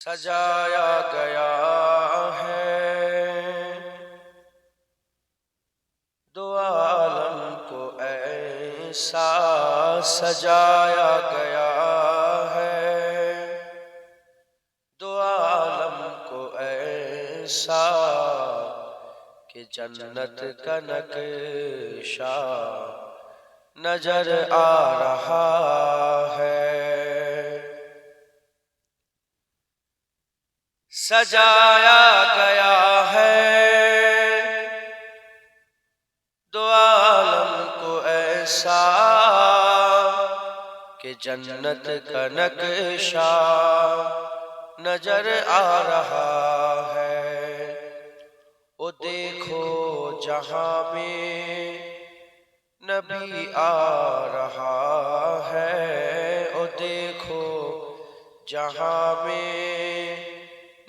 سجایا گیا ہے دو عالم کو ایسا سجایا گیا ہے دو عالم کو ایسا کہ جنت کا نقشہ نظر آ رہا ہے سجایا گیا ہے دو عالم کو ایسا کہ جنت کا نقشہ نظر آ رہا ہے او دیکھو جہاں میں نبی آ رہا ہے او دیکھو جہاں میں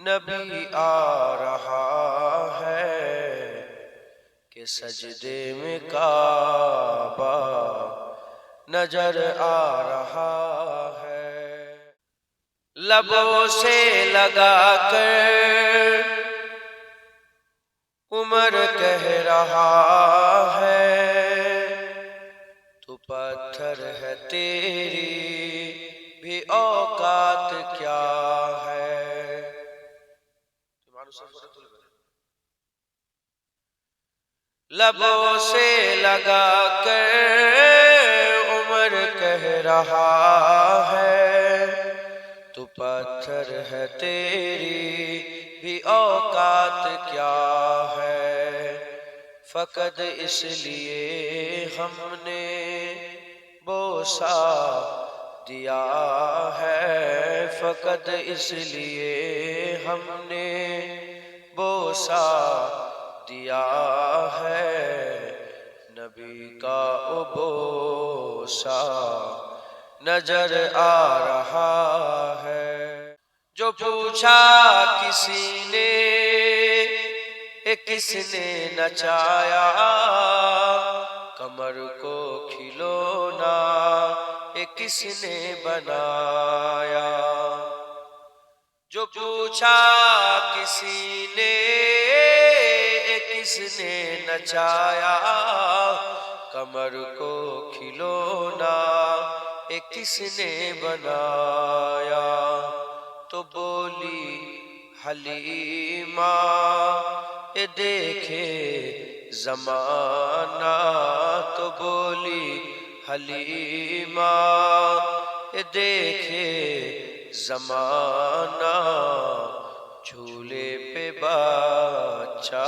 نبی آ رہا ہے کہ سجدے میں کعبہ نظر آ رہا ہے لبوں سے لگا کر عمر کہہ رہا ہے تو پتھر ہے تیری بھی اوقات کیا ہے لبوں سے لگا کر عمر کہہ رہا ہے تو پتھر ہے تیری بھی اوقات کیا ہے فقط اس لیے ہم نے بوسہ دیا ہے فقط اس لیے ہم نے بوسہ دیا ہے نبی کا بوسہ نظر آ رہا ہے جو پوچھا کسی نے کس نے نچایا کمر کو کھلونا کس نے بنایا جو پوچھا کسی نے کس نے نچایا کمر کو کھلونا کس نے بنایا تو بولی حلیمہ دیکھے زمانہ تو بولی حلیمہ دیکھے زمانہ جھولے پہ بچہ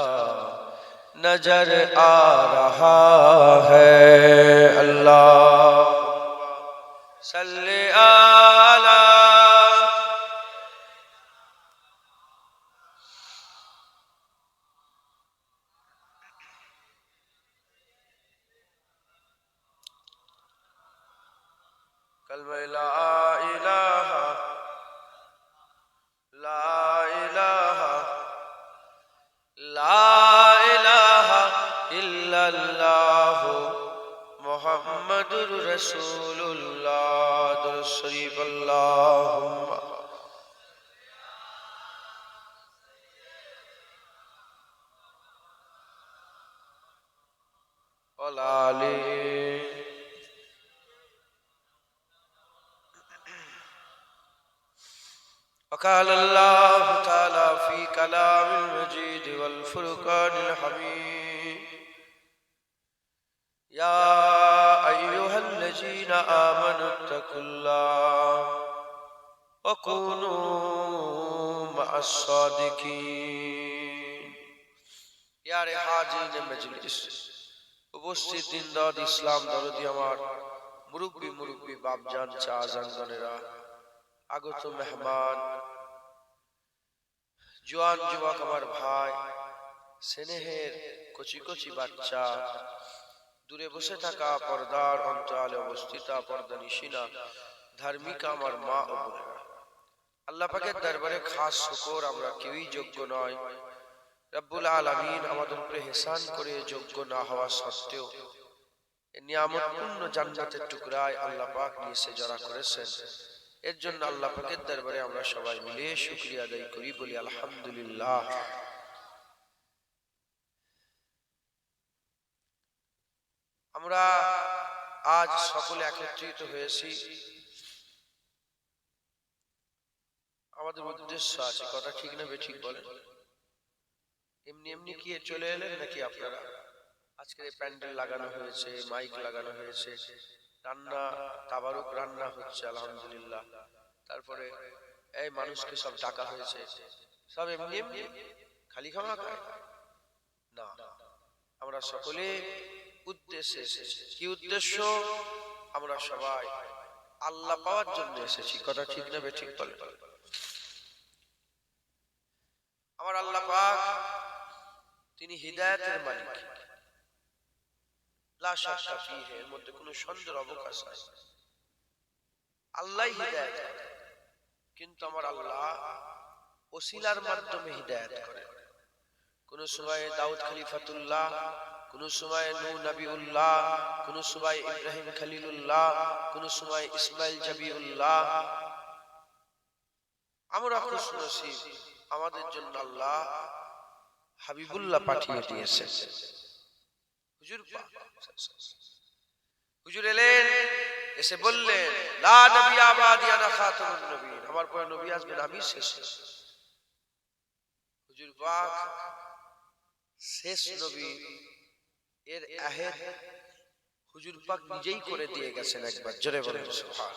نظر آ رہا ہے اللہ صلی علی کلمہ لا الہ لا الہ لا الہ الا اللہ محمد رسول اللہ درود شریف اللہم والآلِ وقال اللہ تعالی فی کلام المجید والفرقان الحمید یا ایہا الذین آمنوا اتقوا اللہ وکونوا مع الصادقین یار حاضرین مجلس উপস্থিত দিনদার ইসলাম দরদি আমার মুরব্বী বাপজান চা জানগণেরা আগত মেহমান জোয়ান যুবক আমার ভাই স্নেহের কচি কচি বাচ্চা দূরে বসে থাকা পর্দার অন্তরালে অবস্থিতা পর্দানিশিনা ধার্মিকা আমার মা ও বোনেরা আল্লাহ পাকের দরবারে খাস শুকর আমরা কেউই যোগ্য নয় রব্বুল আলামিন আমাদের উপরে ihsan করে যোগ্য না হওয়া সত্ত্বেও এই নিয়ামতপূর্ণ জান্নাতের টুকরায় আল্লাহ পাক নিয়ে সে যারা করেছেন এর জন্য আল্লাহ পাকের দরবারে আমরা সবাই মিলে শুকরিয়া আদায় করি, বলি আলহামদুলিল্লাহ। আমরা আজ সকলে একত্রিত হয়েছি, আমাদের উদ্দেশ্য আছে, কথা ঠিক না বেঠিক বলেন? এমনি এমনি কি চলে এলেন নাকি আপনারা? আজকের এই প্যান্ডেল লাগানো হয়েছে, মাইক লাগানো হয়েছে, রান্না তাবারুক রান্না হচ্ছে আলহামদুলিল্লাহ, তারপরে এই মানুষকে সব ডাকা হয়েছে, সব এমনি এমনি খালি খাওয়া খায় না। আমরা সকলে উদ্দেশ্যে এসেছি। কি উদ্দেশ্য? আমরা সবাই আল্লাহ পাওয়ার জন্য এসেছি, কথা ঠিক না বেঠিক বলেন? আমার আল্লাহ পাক তিনি হিদায়াতের মালিক, লা শাক্কা ফীহি, এর মধ্যে কোনো সন্দেহের অবকাশ নাই। আল্লাহই হিদায়াত করে, কিন্তু আমার আল্লাহ ওসিলার মাধ্যমে হিদায়াত করে। কোন সময় দাউদ খলিফাতুল্লাহ, কোন সময় নূহ নবিউল্লাহ, কোন সময় ইব্রাহিম খলিলুল্লাহ, কোন সময় ইসমাইল জাবিউল্লাহ। আমরা খুশনসিব, আমাদের জন্য আল্লাহ হাবিবুল্লাহ পাঠিয়ে দিয়েছেন। হুজুর এলেন, এসে বললেন লা নবী আবাদি আনা খাতামুন নবীন, আমার পরে নবী আসবেন, আমি শেষ। হুজুর পাক শেষ নবী এর আহেদ হুজুর পাক নিজেই করে দিয়ে গেছেন। একবার জোরে বলেন সুবহান।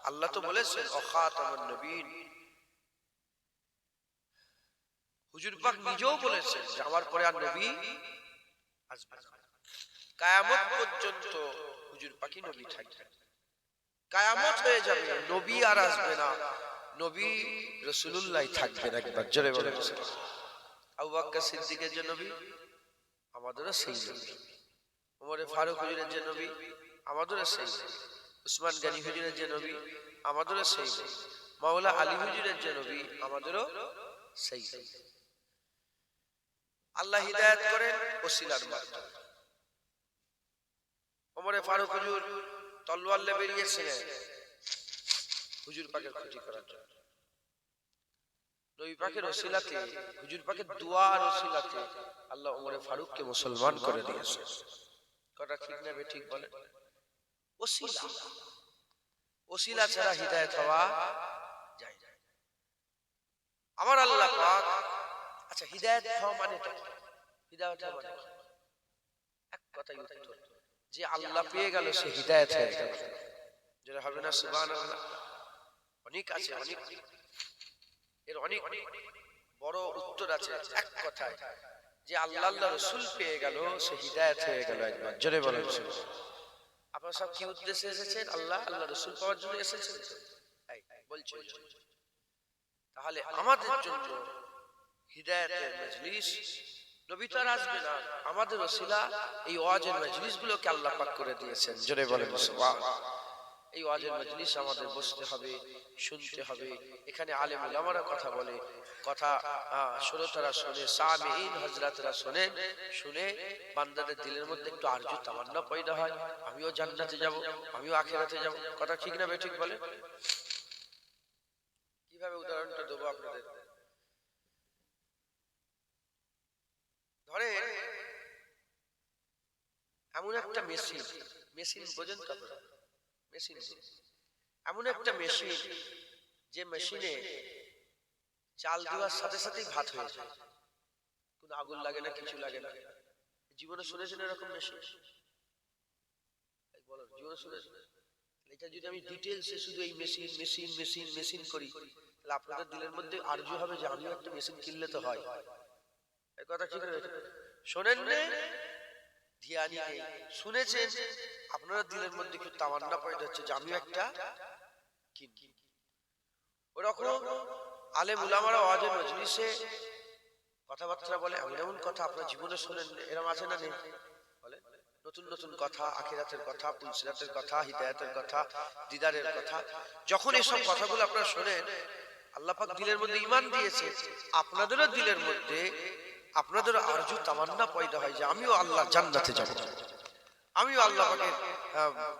আল্লাহ তো বলেছেন ও খাতামুন নবীন, হুজুর পাক নিজেও বলেছেন যে আমার পরে আর নবী আসবে না। কিয়ামত পর্যন্ত হুজুর পাকই নবী থাকবেন। কিয়ামত হয়ে যাবে, নবী আর আসবে না, নবী রাসূলুল্লাহ থাকবেন। একবার জোরে বলেন সুবহান। আবু বকর সিদ্দিকের যে নবী, আমাদেরও সেই নবী। ওমর ফারুক হুজুরের যে নবী, আমাদেরও সেই নবী। উসমান গনি হুজুরের যে নবী, আমাদেরও সেই নবী। মাওলা আলী হুজুরের যে নবী, আমাদেরও সেই নবী। আল্লাহ হিদায়াত করেন ওসিলার মাধ্যমে। ওমর ফারুক হুজুর তলোয়ার নিয়ে বেরিয়েছিলেন হুজুর পাকের ক্ষতি করার জন্য। নবী পাকের ওসিলাতে, হুজুর পাকের দুআর ওসিলাতে আল্লাহ ওমর ফারুককে মুসলমান করে দিয়েছে। কথা ঠিক না বেঠিক বলেন? ওসিলা, ওসিলা ছাড়া হিদায়াত হওয়া যায় না। আমার আল্লাহ পাক, আচ্ছা হিদায়াত হওয়া মানেটা কি? হিদায়াত হওয়া মানে কি? এক কথাই উত্তর, যে আল্লাহ পেয়ে গেল সে হিদায়াত হয়ে গেল। যেটা হবে না সুবহানাল্লাহ? অনেক আছে, অনেক, এর অনেক বড় উত্তর আছে এক কথায়, যে আল্লাহ আল্লাহ রাসূল পেয়ে গেল সে হিদায়াত হয়ে গেল। একবার জোরে বলেন সুবহানাল্লাহ। আপনারা সব কি উদ্দেশ্যে এসেছেন? আল্লাহ আল্লাহ রাসূল পাওয়ার জন্য এসেছেন। এই বলছেন, তাহলে আমাদের জন্য হিদায়াতের মজলিস, নবী তো আর আসবে না, আমাদের ওসিলা এই ওয়াজের মজলিস গুলোকে আল্লাহ পাক করে দিয়েছেন। জোরে বলেন সুবহানাল্লাহ। এই ওয়াজের মজলিস আমাদের বসতে হবে, শুনতে হবে। এখানে আলেম উলামারা কথা বলে, কথা শ্রোতারা শোনে, সামিঈন হযরতরা শোনেন, শুনে বান্দাদের দিলের মধ্যে একটু আরজু তামান্না পয়দা হয়, আমিও জান্নাতে যাব, আমিও আখিরাতে যাব। কথা ঠিক না বেঠিক বলেন? কিভাবে উদাহরণটা দেবো আপনাদের? ধরে এমন একটা মেশিন, মেশিন বোঝেন তো আপনারা? মেশিন, এমন একটা মেশিন যে মেশিনে চাল দেওয়ার সাথে সাথেই ভাত হয়ে যায়, কোনো আগুন লাগে না, কিছু লাগে না। জীবনে শুনেছেন এরকম মেশিন? বলো, জীবনে শুনেছেন? এটা যদি আমি ডিটেইলসে শুধু এই মেশিন মেশিন মেশিন মেশিন করি, তাহলে আপনাদের দিলের মধ্যে আরজু হবে যে আমিও একটা মেশিন কিনলে তো হয়। এই কথা ঠিক না? শোনেন না, ধ্যানই নেই, শুনেছেন, আপনারা দিলের মধ্যে একটু তামান্না পয়দা হচ্ছে যে আমিও একটা কিনি। ওরকম আলেম উলামারা ওয়াজের মজলিসে কথাবার্তা বলে, এমন এমন কথা আপনারা জীবনে শোনেন, এরকম আছে না নেই? বলে নতুন নতুন কথা, আখিরাতের কথা, পুলসিরাতের কথা, হিদায়াতের কথা, দিদারের কথা। যখন এইসব কথাগুলো আপনারা শোনেন, আল্লাহ পাক দিলের মধ্যে ঈমান দিয়েছে, আপনাদেরও দিলের মধ্যে আপনাদেরও আরজু তামান্না পয়দা হয় যে আমিও আল্লাহর জান্নাতে যাব, আমিও আল্লাহ পাকের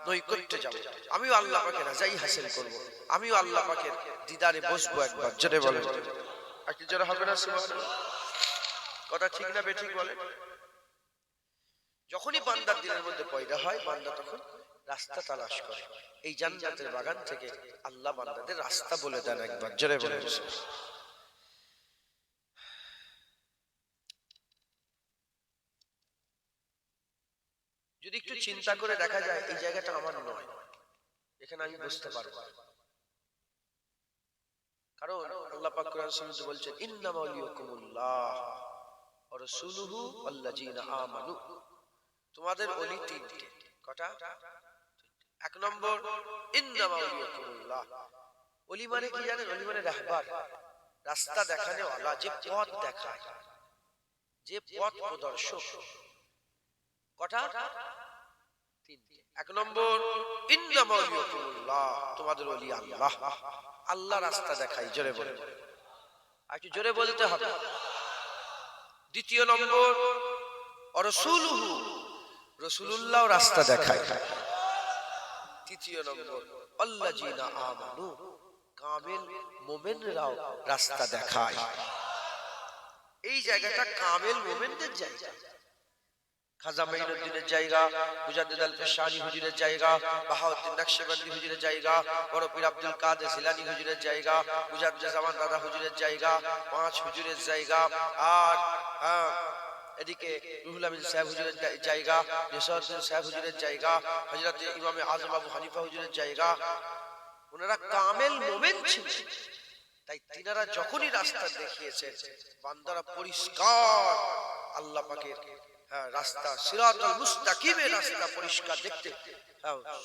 নৈকট্যে যাব, আমিও আল্লাহ পাকের রাজাই হাসিল করব, আমিও আল্লাহ পাকের দিদারে বসবো একবার। জোরে বলেন, আর কি জোরে হবে না? সুবহানাল্লাহ। কথা ঠিক না বেঠিক বলেন? যখনই বান্দার দিলের মধ্যে পয়দা হয়, বান্দা তখন রাস্তা তালাশ করে। এই জান্নাতের বাগান থেকে আল্লাহ বান্দাদের রাস্তা বলে দেন একবার। জোরে বলেন। যদি একটু চিন্তা করে দেখা যায় এই জায়গাটা আমার নয়, এখানে আমি বুঝতে পারবো, কারণ আল্লাহ পাক কোরআন শরীফে বলছেন ইন্নামা ওয়ালিয়াকুমুল্লাহ ওয়া রাসূলুহু ওয়াল্লাযিনা আমানু। তোমাদের ওলি তিনটে। কটা? এক নম্বর ইন্নামা ওয়ালিয়াকুমুল্লাহ। ওলি মানে কি জানেন? ওলি মানে রাহবার, রাস্তা দেখানে ওয়ালা, যে পথ দেখায়, যে পথ প্রদর্শক। কটা? তিনটে। এক নম্বর ইন্নামা ওয়ালিয়াকুমুল্লাহ, তোমাদের ওলি আল্লাহ, আল্লাহ রাস্তা দেখায়। জোরে বলে, আর একটু জোরে বলতে হবে। দ্বিতীয় নম্বর রাসূলুহু, রাসূলুল্লাহ রাস্তা দেখায়। তৃতীয় নম্বর আল্লাযিনা আমানু, কামেল মুমিনরাও রাস্তা দেখায়। এই জায়গাটা কামেল মুমিনদের জায়গা। খাজা মাইনুদ্দিনের জায়গা, মুজাদ্দিদ আল ফিসানি হুজুরের জায়গা, বাহাউদ্দিন নকশবন্দি হুজুরের জায়গা, বড় পীর আব্দুল কাদের জিলানী হুজুরের জায়গা, মুজাদ্দিদ জামান দাদা হুজুরের জায়গা, পাঁচ হুজুরের জায়গা, আর এদিকে রুহুল আমিন সাহেব হুজুরের জায়গা, নেসারউদ্দিন সাহেব হুজুরের জায়গা, হযরত ইমামে আযম আবু হানিফা হুজুরের জায়গা। ওনারা কামেল মুমিন ছিলেন, তাই তিনারা যখনই রাস্তা দেখিয়েছেন বান্দারা পরিষ্কার আল্লাহ পাকের রাস্তা, সিরাতুল মুস্তাকিমের রাস্তা পরিষ্কার দেখতে,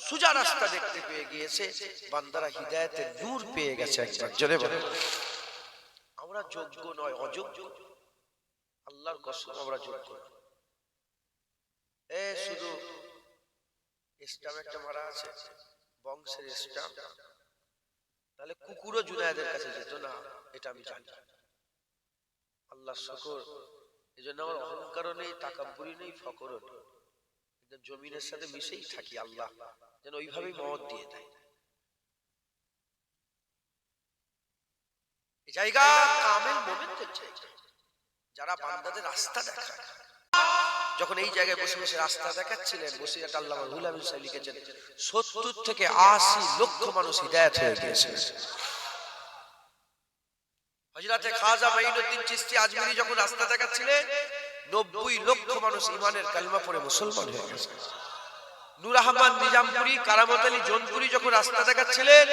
সোজা রাস্তা দেখতে পেয়ে গিয়েছে, বান্দারা হিদায়াতের নূর পেয়ে গেছে। একবার জোরে বলেন। আমরা যোগ্য নয়, অযোগ্য, আল্লাহর কসম আমরা যোগ্য। শুধু ইসলাম একটা মারা আছে, বংশের ইসলাম, তাহলে কুকুরও জুনায়েদের কাছে যেত না, এটা আমি জানি। আল্লাহ শুকর, এজন্য আমার অহংকারও নেই, তাকাব্বুরি নেই, ফখরও নেই, কিন্তু জমিনের সাথে মিশেই থাকি। আল্লাহ যেন ওইভাবেই মওত দিয়ে দেয়। এই জায়গা কামেল মুমিনদের জায়গা, যারা বান্দাদের রাস্তা দেখায়। যখন এই জায়গায় বসে বসে রাস্তা দেখাচ্ছিলেন, বসিরাত আল্লামা রুহুল আমিন সাহেব লিখেছেন ৭০ থেকে ৮০ লক্ষ মানুষ হিদায়াত হয়ে গিয়েছে। হযরতে খাজা মাইনুদ্দিন চিশতি আজমিরি যখন রাস্তা দেখাচ্ছিলেন ৯০ লক্ষ মানুষ ঈমানের কালিমা পড়ে মুসলমান হয়ে গেছে। নূর আহমদ নিজামপুরি, কারামত আলী জোনপুরি যখন রাস্তা দেখাচ্ছিলেন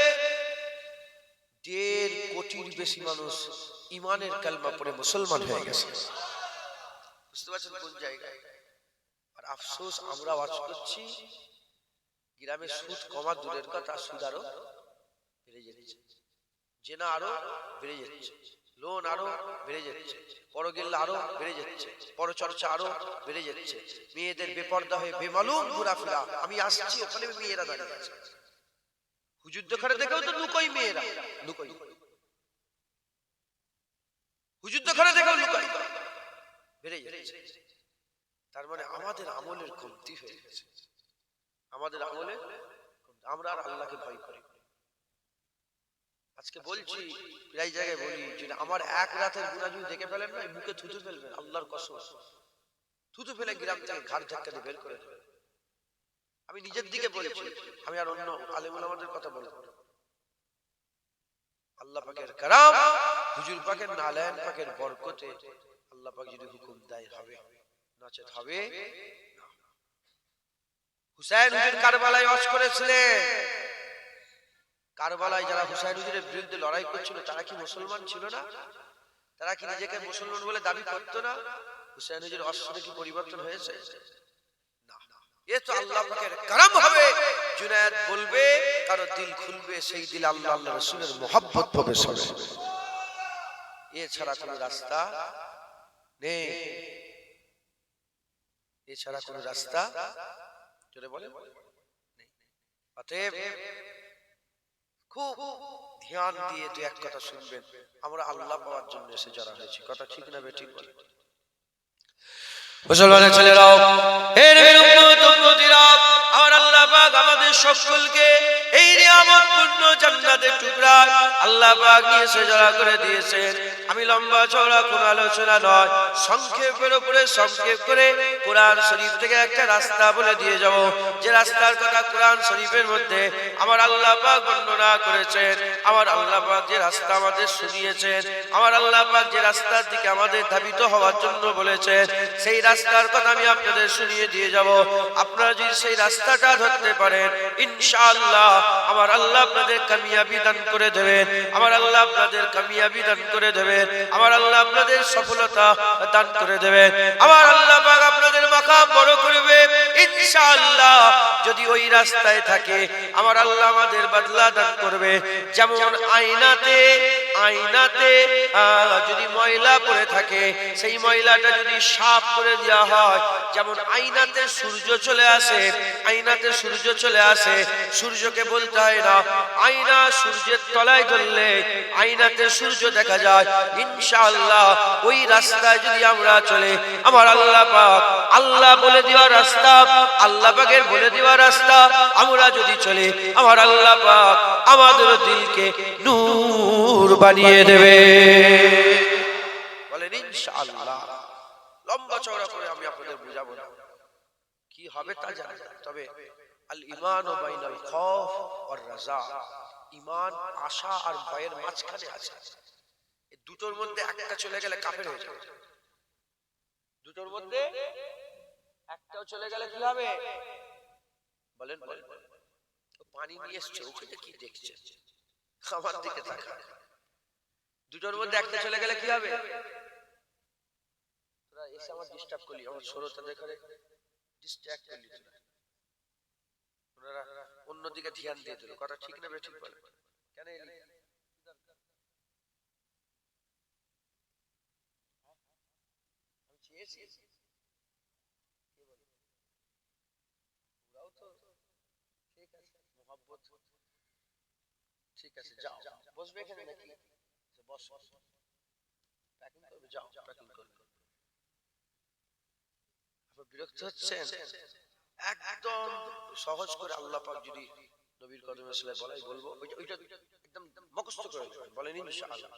১.৫ কোটির বেশি মানুষ ঈমানের কালিমা পড়ে মুসলমান হয়ে গেছে। বুঝতে পারছেন কোন জায়গায়? আর আফসোস, আমরা ওয়াজ করছি, গ্রামে সুদ কমা দূরের কথা, সুদ আরো বেড়ে যাচ্ছে, জেনা আরো বেড়ে যাচ্ছে, লোন আরো বেড়ে যাচ্ছে, পরগিল্লা আরো বেড়ে যাচ্ছে, পরচর্চা আরো বেড়ে যাচ্ছে, মেয়েদের বেপর্দা হয়ে বেমালুম ঘোরাফেরা। আমি আসছি, ওখানে মেয়েরা দাঁড়িয়ে আছে, হুজুর দোকানে দেখেও তো লুকোই, মেয়েরা লুকোই, হুজুর দোকানে দেখেও লুকোই, বেড়ে যাচ্ছে। তার মানে আমাদের আমলের কমতি হয়ে গেছে, আমাদের আমলে আমরা আর আল্লাহকে ভয় করি। আজকে বলছি, প্রায় জায়গায় বলি, যদি আমার এক রাতের গুনাহ যদি দেখে ফেলেন না, মুখে থুতু ফেলবেন, আল্লাহর কসম, থুতু ফেলে গ্রাম থেকে ঘাড় ধাক্কা দিয়ে বের করে দেবেন। আমি নিজের দিকে বলছি, আমি আর অন্য আলেম ওলামাদের কথা বলবো না। আল্লাহ পাকের কারাম, হুজুর পাকের নালায়েন পাকের বরকতে আল্লাহ পাক যদি হুকুম দেয় হবে, নচেত হবে না। হুসাইন হুজুর কারবালায় ওয়াজ করেছিলেন। কারবালায় যারা হুসাইন হুজুরের বিরুদ্ধে লড়াই করছিল তারা কি মুসলমান ছিল না? তারা কি নিজেকে মুসলমান বলে দাবি করতো না? হুসাইন হুজুর অস্ত্রে কি পরিবর্তন হয়েছে? না। এ তো আল্লাহ পাকের কারাম হবে। জুনায়েদ বলবে, কারো দিল খুলবে, সেই দিল আল্লাহ আল্লাহ রাসূলের মুহাব্বত প্রবেশ হবে। এছাড়া কোনো রাস্তা নেই, এছাড়া কোনো রাস্তা জোরে বলে নেই। অতএব খুব ধ্যান দিয়ে দু এক কথা শুনবেন। আমরা আল্লাহ পাওয়ার জন্য এসে যারা হয়েছি, কথা ঠিক না বেঠিক বলে? মুসলমানের ছেলেরাও, হে নবীর উম্মত উম্মতিরা, আমার আল্লাহ পাক আমাদের সকলকে এই নিয়ামতপূর্ণ জান্নাতের টুকরা আল্লাহ পাক নিয়ে এসে জড়া করে দিয়েছেন। আমি লম্বা চওড়া কোন আলোচনা নয়, সংক্ষেপের উপরে সংক্ষেপ করে কোরআন শরীফ থেকে একটা রাস্তা বলে দিয়ে যাব, যে রাস্তার কথা কোরআন শরীফের মধ্যে আমার আল্লাহ পাক বর্ণনা করেছেন। আমার আল্লাহ পাক যে রাস্তা আমাদের শুনিয়েছেন, আমার আল্লাহ পাক যে রাস্তার দিকে আমাদের ধাবিত হওয়ার জন্য বলেছেন, সেই রাস্তার কথা আমি আপনাদের শুনিয়ে দিয়ে যাব। আপনারা যদি সেই রাস্তাটা ধরতে পারেন, ইনশাআল্লাহ আমার আল্লাহ আপনাদের কামিয়াবি দান করে দেবেন, আমার আল্লাহ আপনাদের কামিয়াবি দান করে দেবেন, আমার আল্লাহ আপনাদের সফলতা দান করে দেবেন, আমার আল্লাহ পাক আপনাদের মাকাম বড় করবে ইনশাআল্লাহ। যদি ওই রাস্তায় থাকে আমার আল্লাহ আমাদের বদলা দান করবে। যেমন আয়নাতে যদি ময়লা পড়ে থাকে, সেই ময়লাটা যদি সাফ করে দেওয়া হয়, যেমন আয়নাতে সূর্য চলে আসে, আয়নাতে সূর্য চলে আসে, সূর্যকে বলতে হয় না, আয়না সূর্যের তলায় ধরলে আয়নাতে সূর্য দেখা যায়। ইনশাআল্লাহ ওই রাস্তায় যদি আমরা চলে, আমার আল্লাহ পাক আল্লাহ বলে দেওয়া রাস্তা, আল্লাহ পাকের বলে দেওয়া রাস্তা আমরা যদি চলে, আমার আল্লাহ পাক আমাদের দিলকে নূর বানিয়ে দেবে। বলেন ইনশাআল্লাহ। লম্বা চওড়া করে আমি আপনাদের বুঝাবো না, কি হবে তা জানি না, তবে আল ঈমান বাইনাল খাউফ ওয়ার রাজা, ঈমান আশা আর ভয়ের মাঝখানে আছে। এই দুটোর মধ্যে একটা চলে গেলে কাফের হয়ে যাবে, দুটোর মধ্যে একটাও চলে গেলে কি হবে বলেন? বলেন। পানি নিয়ে এসছে, ওখানে কি দেখছে? আমার দিকে তাকা। দুটোর মধ্যে একটা চলে গেলে কি হবে? তোরা এসে আমার ডিস্টার্ব করলি, আমার শ্রোতা দেখে ডিস্ট্রাক্ট করলি, তোরা অন্যদিকে ধ্যান দিয়ে দিল। কথা ঠিক না বেঠিক বলে? কেন এলি? আমি চেয়েছি ঠিক আছে, মোহাব্বত ঠিক আছে, যাও বসবে এখানে নাকি? বস, প্যাকিং করবে, যাও প্যাকিং করবে। আপনি বিরক্ত হচ্ছেন? একদম সহজ করে আল্লাহ পাক যদি নবীর কদমে সেলাই বলাই বলবো, ওইটা একদম মুখস্থ করে নেবেন, বলেন ইনশাআল্লাহ।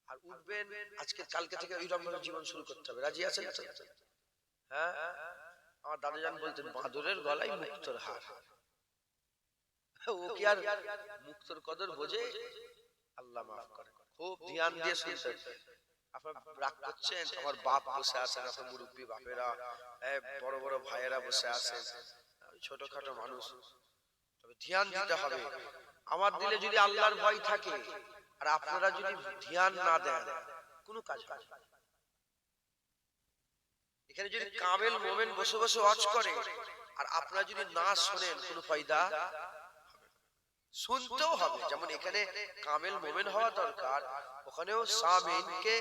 আর উঠবেন আজকে কালকে থেকে ওইরকম ভাবে জীবন শুরু করতে হবে। রাজি আছেন? হ্যাঁ, আমার দাদাজান বলতেন বাঁদরের গলায় মুক্তোর হার। ও কি আর মুক্তোর কদর বোঝে? আল্লাহ মাফ করে। খুব ধ্যান দিয়ে শুনতেন। আপনার রাগ করছেন, আমার বাপ বসে আছেন, আপনার মুরব্বী বাপেরা, বড় বড় ভাইয়েরা বসে আছেন, ছোটখাটো মানুষ, তবে ধ্যান দিতে হবে। আমার দিলে যদি আল্লাহর ভয় থাকে আর আপনারা যদি ধ্যান না দেন, কোনো কাজ হবে না। এখানে যদি কামেল মোমেন বসে বসে ওয়াজ করে আর আপনারা যদি না শোনেন, কোনো ফায়দা হবে না। শুনতেও হবে, যেমন এখানে কামেল মোমেন হওয়া দরকার, ওখানেও সামিনকে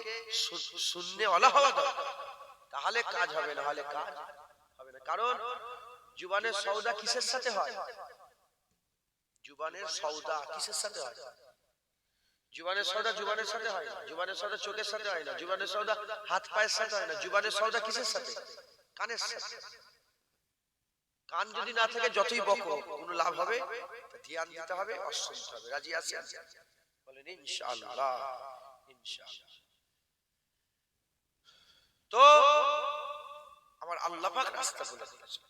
শুননে ওয়ালা হওয়া দরকার, তাহলে কাজ হবে, না হলে কাজ হবে না। কারণ জুবানের সওদা কিসের সাথে হয়? জুবানের সওদা কিসের সাথে হয়? জুবানের সওদা জুবানের সাথে হয় না, জুবানের সওদা চোখের সাথে হয় না, জুবানের সওদা হাত পায়ের সাথে হয় না, জুবানের সওদা কিসের সাথে? কানের সাথে। কান যদি না থাকে যতই বকো কোনো লাভ হবে? ধ্যান দিতে হবে, শুনতে হবে। রাজি আছেন? বলেন ইনশাআল্লাহ। ইনশাআল্লাহ। তো আমার আল্লাহ পাক রাস্তা বলে দিয়েছেন,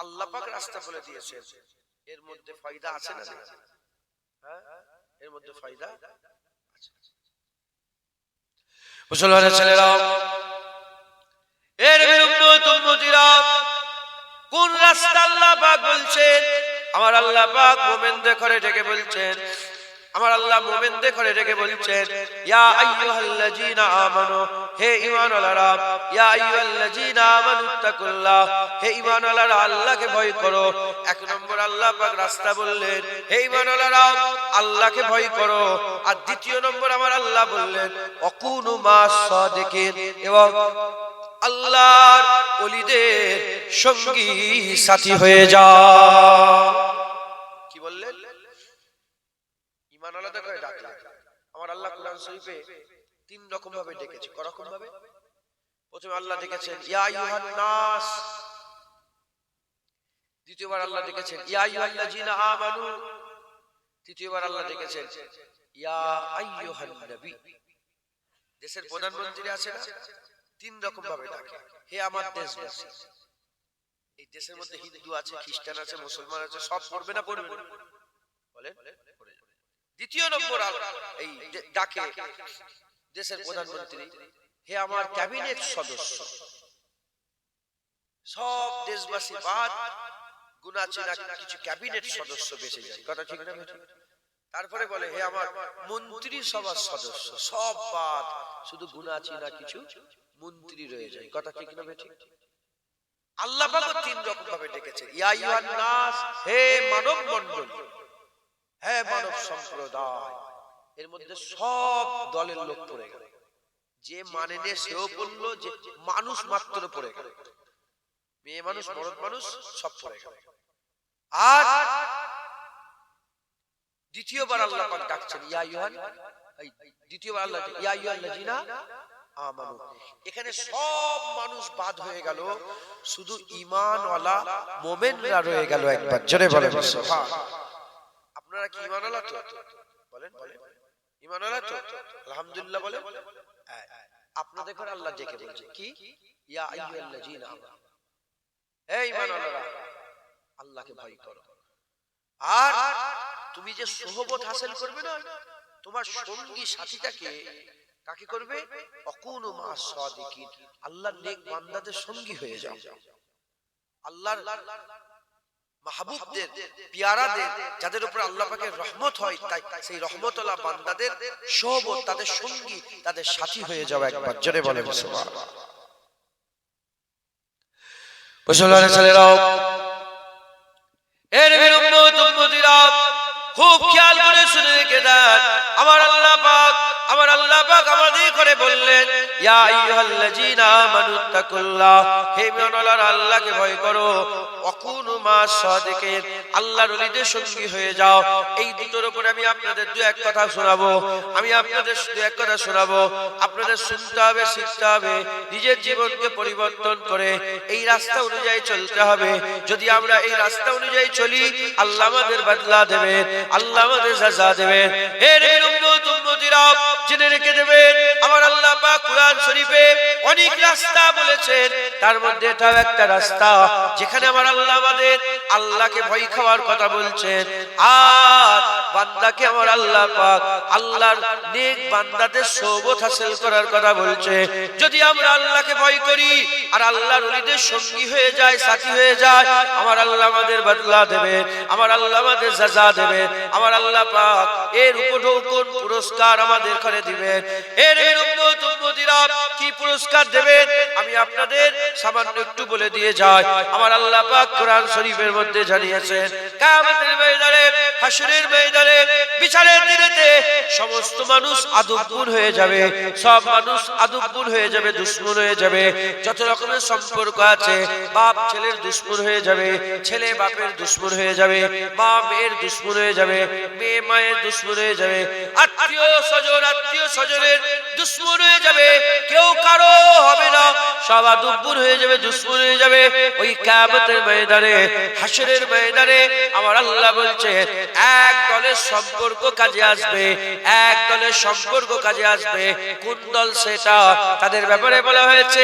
আল্লাহ পাক রাস্তা বলে দিয়েছেন, এর মধ্যে ফায়দা আছে না? হ্যাঁ, এর মধ্যে ফায়দা আছে। মুসলমানের ছেলেরা, এর উম্মত উম্মতিরা, কোন রাস্তা আল্লাহ পাক বলছেন? আমার আল্লাহ পাক মুমিনদের ঘরে ডেকে বলছেন, আমার আল্লাহ মুমিনদের ঘরে ডেকে বলছেন, ইয়া আইয়ুহাল্লাযীনা আমানু, হে ঈমানওয়ালারা, ইয়া আইয়ুহাল্লাযীনা আমানুত্তাকুল্লাহ, হে ঈমানওয়ালারা আল্লাহকে ভয় করো। এক নম্বর আল্লাহ পাক রাস্তা বললেন, হে ঈমানওয়ালারা আল্লাহকে ভয় করো। আর দ্বিতীয় নম্বর আমার আল্লাহ বললেন, ওয়াকুনু মাস সাদিকিন, এবং আল্লাহর ওলিদের সঙ্গী সাথী হয়ে যাও। কি বললেন? ঈমানওয়ালাদের করে ডাকলেন। আমার আল্লাহ কোরআন শরীফে তিন রকম ভাবে ডেকেছে। ক রকম ভাবে? প্রথমে আল্লাহ ডেকেছেন ইয়া আইয়ুহান নাস, দ্বিতীয়বার আল্লাহ ডেকেছেন ইয়া আইয়ুহাল্লাযীনা আমানু, তৃতীয়বার আল্লাহ ডেকেছেন ইয়া আইয়ুহান নবী। দেশের প্রধানমন্ত্রী আছে না, তিন রকম ভাবে ডাকে, হে আমার দেশবাসী। এই দেশের মধ্যে হিন্দু আছে, খ্রিস্টান আছে, মুসলমান আছে, সব পড়বে না পড়বে না বলেন? দ্বিতীয় নম্বর এই ডাকে দেশের প্রধানমন্ত্রী, হে আমার ক্যাবিনেট সদস্য। সব দেশবাসী বাদ গুনাহ চেনা কিছু ক্যাবিনেট সদস্য বেঁচে যায়, কথা ঠিক না? তারপরে বলে হে আমার মন্ত্রী সভার সদস্য, সব বাদ শুধু গুনাহ চেনা কিছু মন্ত্রী রয়ে যায়, কথা ঠিক না? আল্লাহ পাক তিন রকম ভাবে ডেকেছেন, ইয়া আইয়ুহান নাস, হে মানব মণ্ডলী, হে মানব সম্প্রদায়। এর মধ্যে সব দলের লোক পড়ে গেল, যে মানে নে সেও পড়লো, যে মানুষ মাত্র পড়ে গেল, মেয়ে মানুষ মরদ মানুষ সব পড়ে গেল। আর দ্বিতীয়বার আল্লাহ পাক ডাকছেন ইয়া আইয়ুহান, দ্বিতীয়বার আল্লাহ ইয়া আইয়ুহাল্লাযীনা আমানু। এখানে সব মানুষ বাদ হয়ে গেল, শুধু ঈমানওয়ালা মুমিনরা রয়ে গেল। একবার জোরে বলেন সুবহানাল্লাহ। আপনারা কি ঈমানওয়ালা তো? বলেন বলেন, ঈমানওয়ালা তো? আলহামদুলিল্লাহ বলেন। আপনাদের ঘরে আল্লাহ ডেকে বলছে কি, ইয়া আইয়ুহাল্লাযীনা আমানু, হে ঈমানওয়ালারা আল্লাহকে ভয় করো। আর তুমি যে সোহবত হাসিল করবে না, তোমার সঙ্গী সাথীটাকে কাকে করবে? অকুনু মা'আস সাদিকিন, আল্লাহর নেক বান্দাদের সঙ্গী হয়ে যাও। আল্লাহর মাহবুবদের, পিয়ারাদের, যাদের উপর আল্লাহ পাকের রহমত হয়, তাই সেই রহমতওয়ালা বান্দাদের সোহবত, তাদের সঙ্গী, তাদের সাথী হয়ে যাও। একবার জোরে বলেন সুবহানাল্লাহ। মুসলমান ছেলেরাও, এর উম্মত উম্মতিরা খুব খেয়াল করে শুনে রেখে দেন। আমার আল্লাহ পাক আমাদের করে বললেন ইয়া আইয়ুহাল্লাযীনা আমানুত্তাকুল্লাহ, হে ঈমানওয়ালারা আল্লাহকে ভয় করো। ওয়াকুনু মা'আস সাদিকিন, আল্লাহর ওলিদের সঙ্গী হয়ে যাও। এই দুটোর উপরে আমি আপনাদের দু এক কথা শোনাবো, আপনাদের শুনতে হবে, শিখতে হবে, নিজের জীবনকে পরিবর্তন করে এই রাস্তা অনুযায়ী চলতে হবে। যদি আমরা এই রাস্তা অনুযায়ী চলি, আল্লাহ আমাদের বদলা দেবেন, আল্লাহ আমাদের সাজা দেবেন। হে উম্মত উম্মতিরা, জেনে রেখে দেবেন, আমার আল্লাহ পাক কুরআন শরীফে অনেক রাস্তা বলেছেন, তার মধ্যে এটাও একটা রাস্তা যেখানে আমার আল্লাহ আমাদের আল্লাহকে ভয় খাওয়ার কথা বলছেন। আর বান্দাকে আমার আল্লাহ পাক আল্লাহর নেক বান্দাদের সোহবত হাসিল করার কথা বলছে। যদি আমরা আল্লাহকে ভয় করি আর আল্লাহর ওলিদের সঙ্গী হয়ে যায়, সাথী হয়ে যায়, আমার আল্লাহ আমাদের বদলা দেবে, আমার আল্লাহ আমাদের সাজা দেবে, আমার আল্লাহ পাক এর উপঢৌকন পুরস্কার আমাদের করে দিবেন। এর উম্মত উম্মতিরা কি পুরস্কার দেবেন আমি আপনাদের সামান্য একটু বলে দিয়ে যাই। আমার আল্লাহ পাক কোরআন শরীফের মধ্যে জানিয়েছেন, কিয়ামতের ময়দানে, হাসরের ময়দানে, বিচারের দিনেতে সমস্ত মানুষ আদবপুর হয়ে যাবে, সব মানুষ আদবপুর হয়ে যাবে, দুশমন হয়ে যাবে। যত রকমের সম্পর্ক আছে, বাপ ছেলের দুশমন হয়ে যাবে, ছেলে বাপের দুশমন হয়ে যাবে, মা মেয়ের দুশমন হয়ে যাবে, মেয়ে মায়ের দুশমন হয়ে যাবে, আত্মীয় স্বজনের দুশমন হয়ে যাবে, কেউ কারো হবে না, সব আদবপুর হয়ে যাবে, দুশমন হয়ে যাবে। ওই কিয়ামতের ময়দানে, হাসরের ময়দানে আমার আল্লাহ বলছে এক দলের সম্পর্ক কাজে আসবে, এক দলের সম্পর্ক কাজে আসবে। কোন দল সেটা? তাদের ব্যাপারে বলা হয়েছে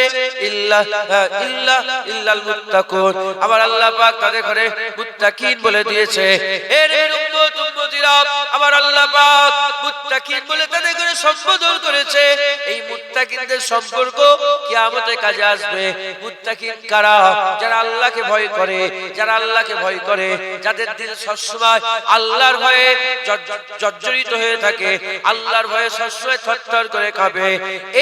ইল্লাল মুত্তাকুন। আমার আল্লাহ পাক তাদের ঘরে মুত্তাকিন বলে দিয়েছে। এর উম্মত উম্মতিরা, আমার আল্লাহ পাক মুত্তাকিন বলে তাদের ঘরে সম্বোধন করেছে। এই মুত্তাকিনদের সম্পর্ক কিয়ামতে কাজে আসবে। মুত্তাকিন কারা? যারা আল্লাহকে ভয় করে, যারা আল্লাহকে ভয় করে, যাদের দিল সবসময় আল্লাহর ভয়ে জর্জরিত হয়ে থাকে, আল্লাহর ভয়ে সবসময় থরথর করে কাঁপে।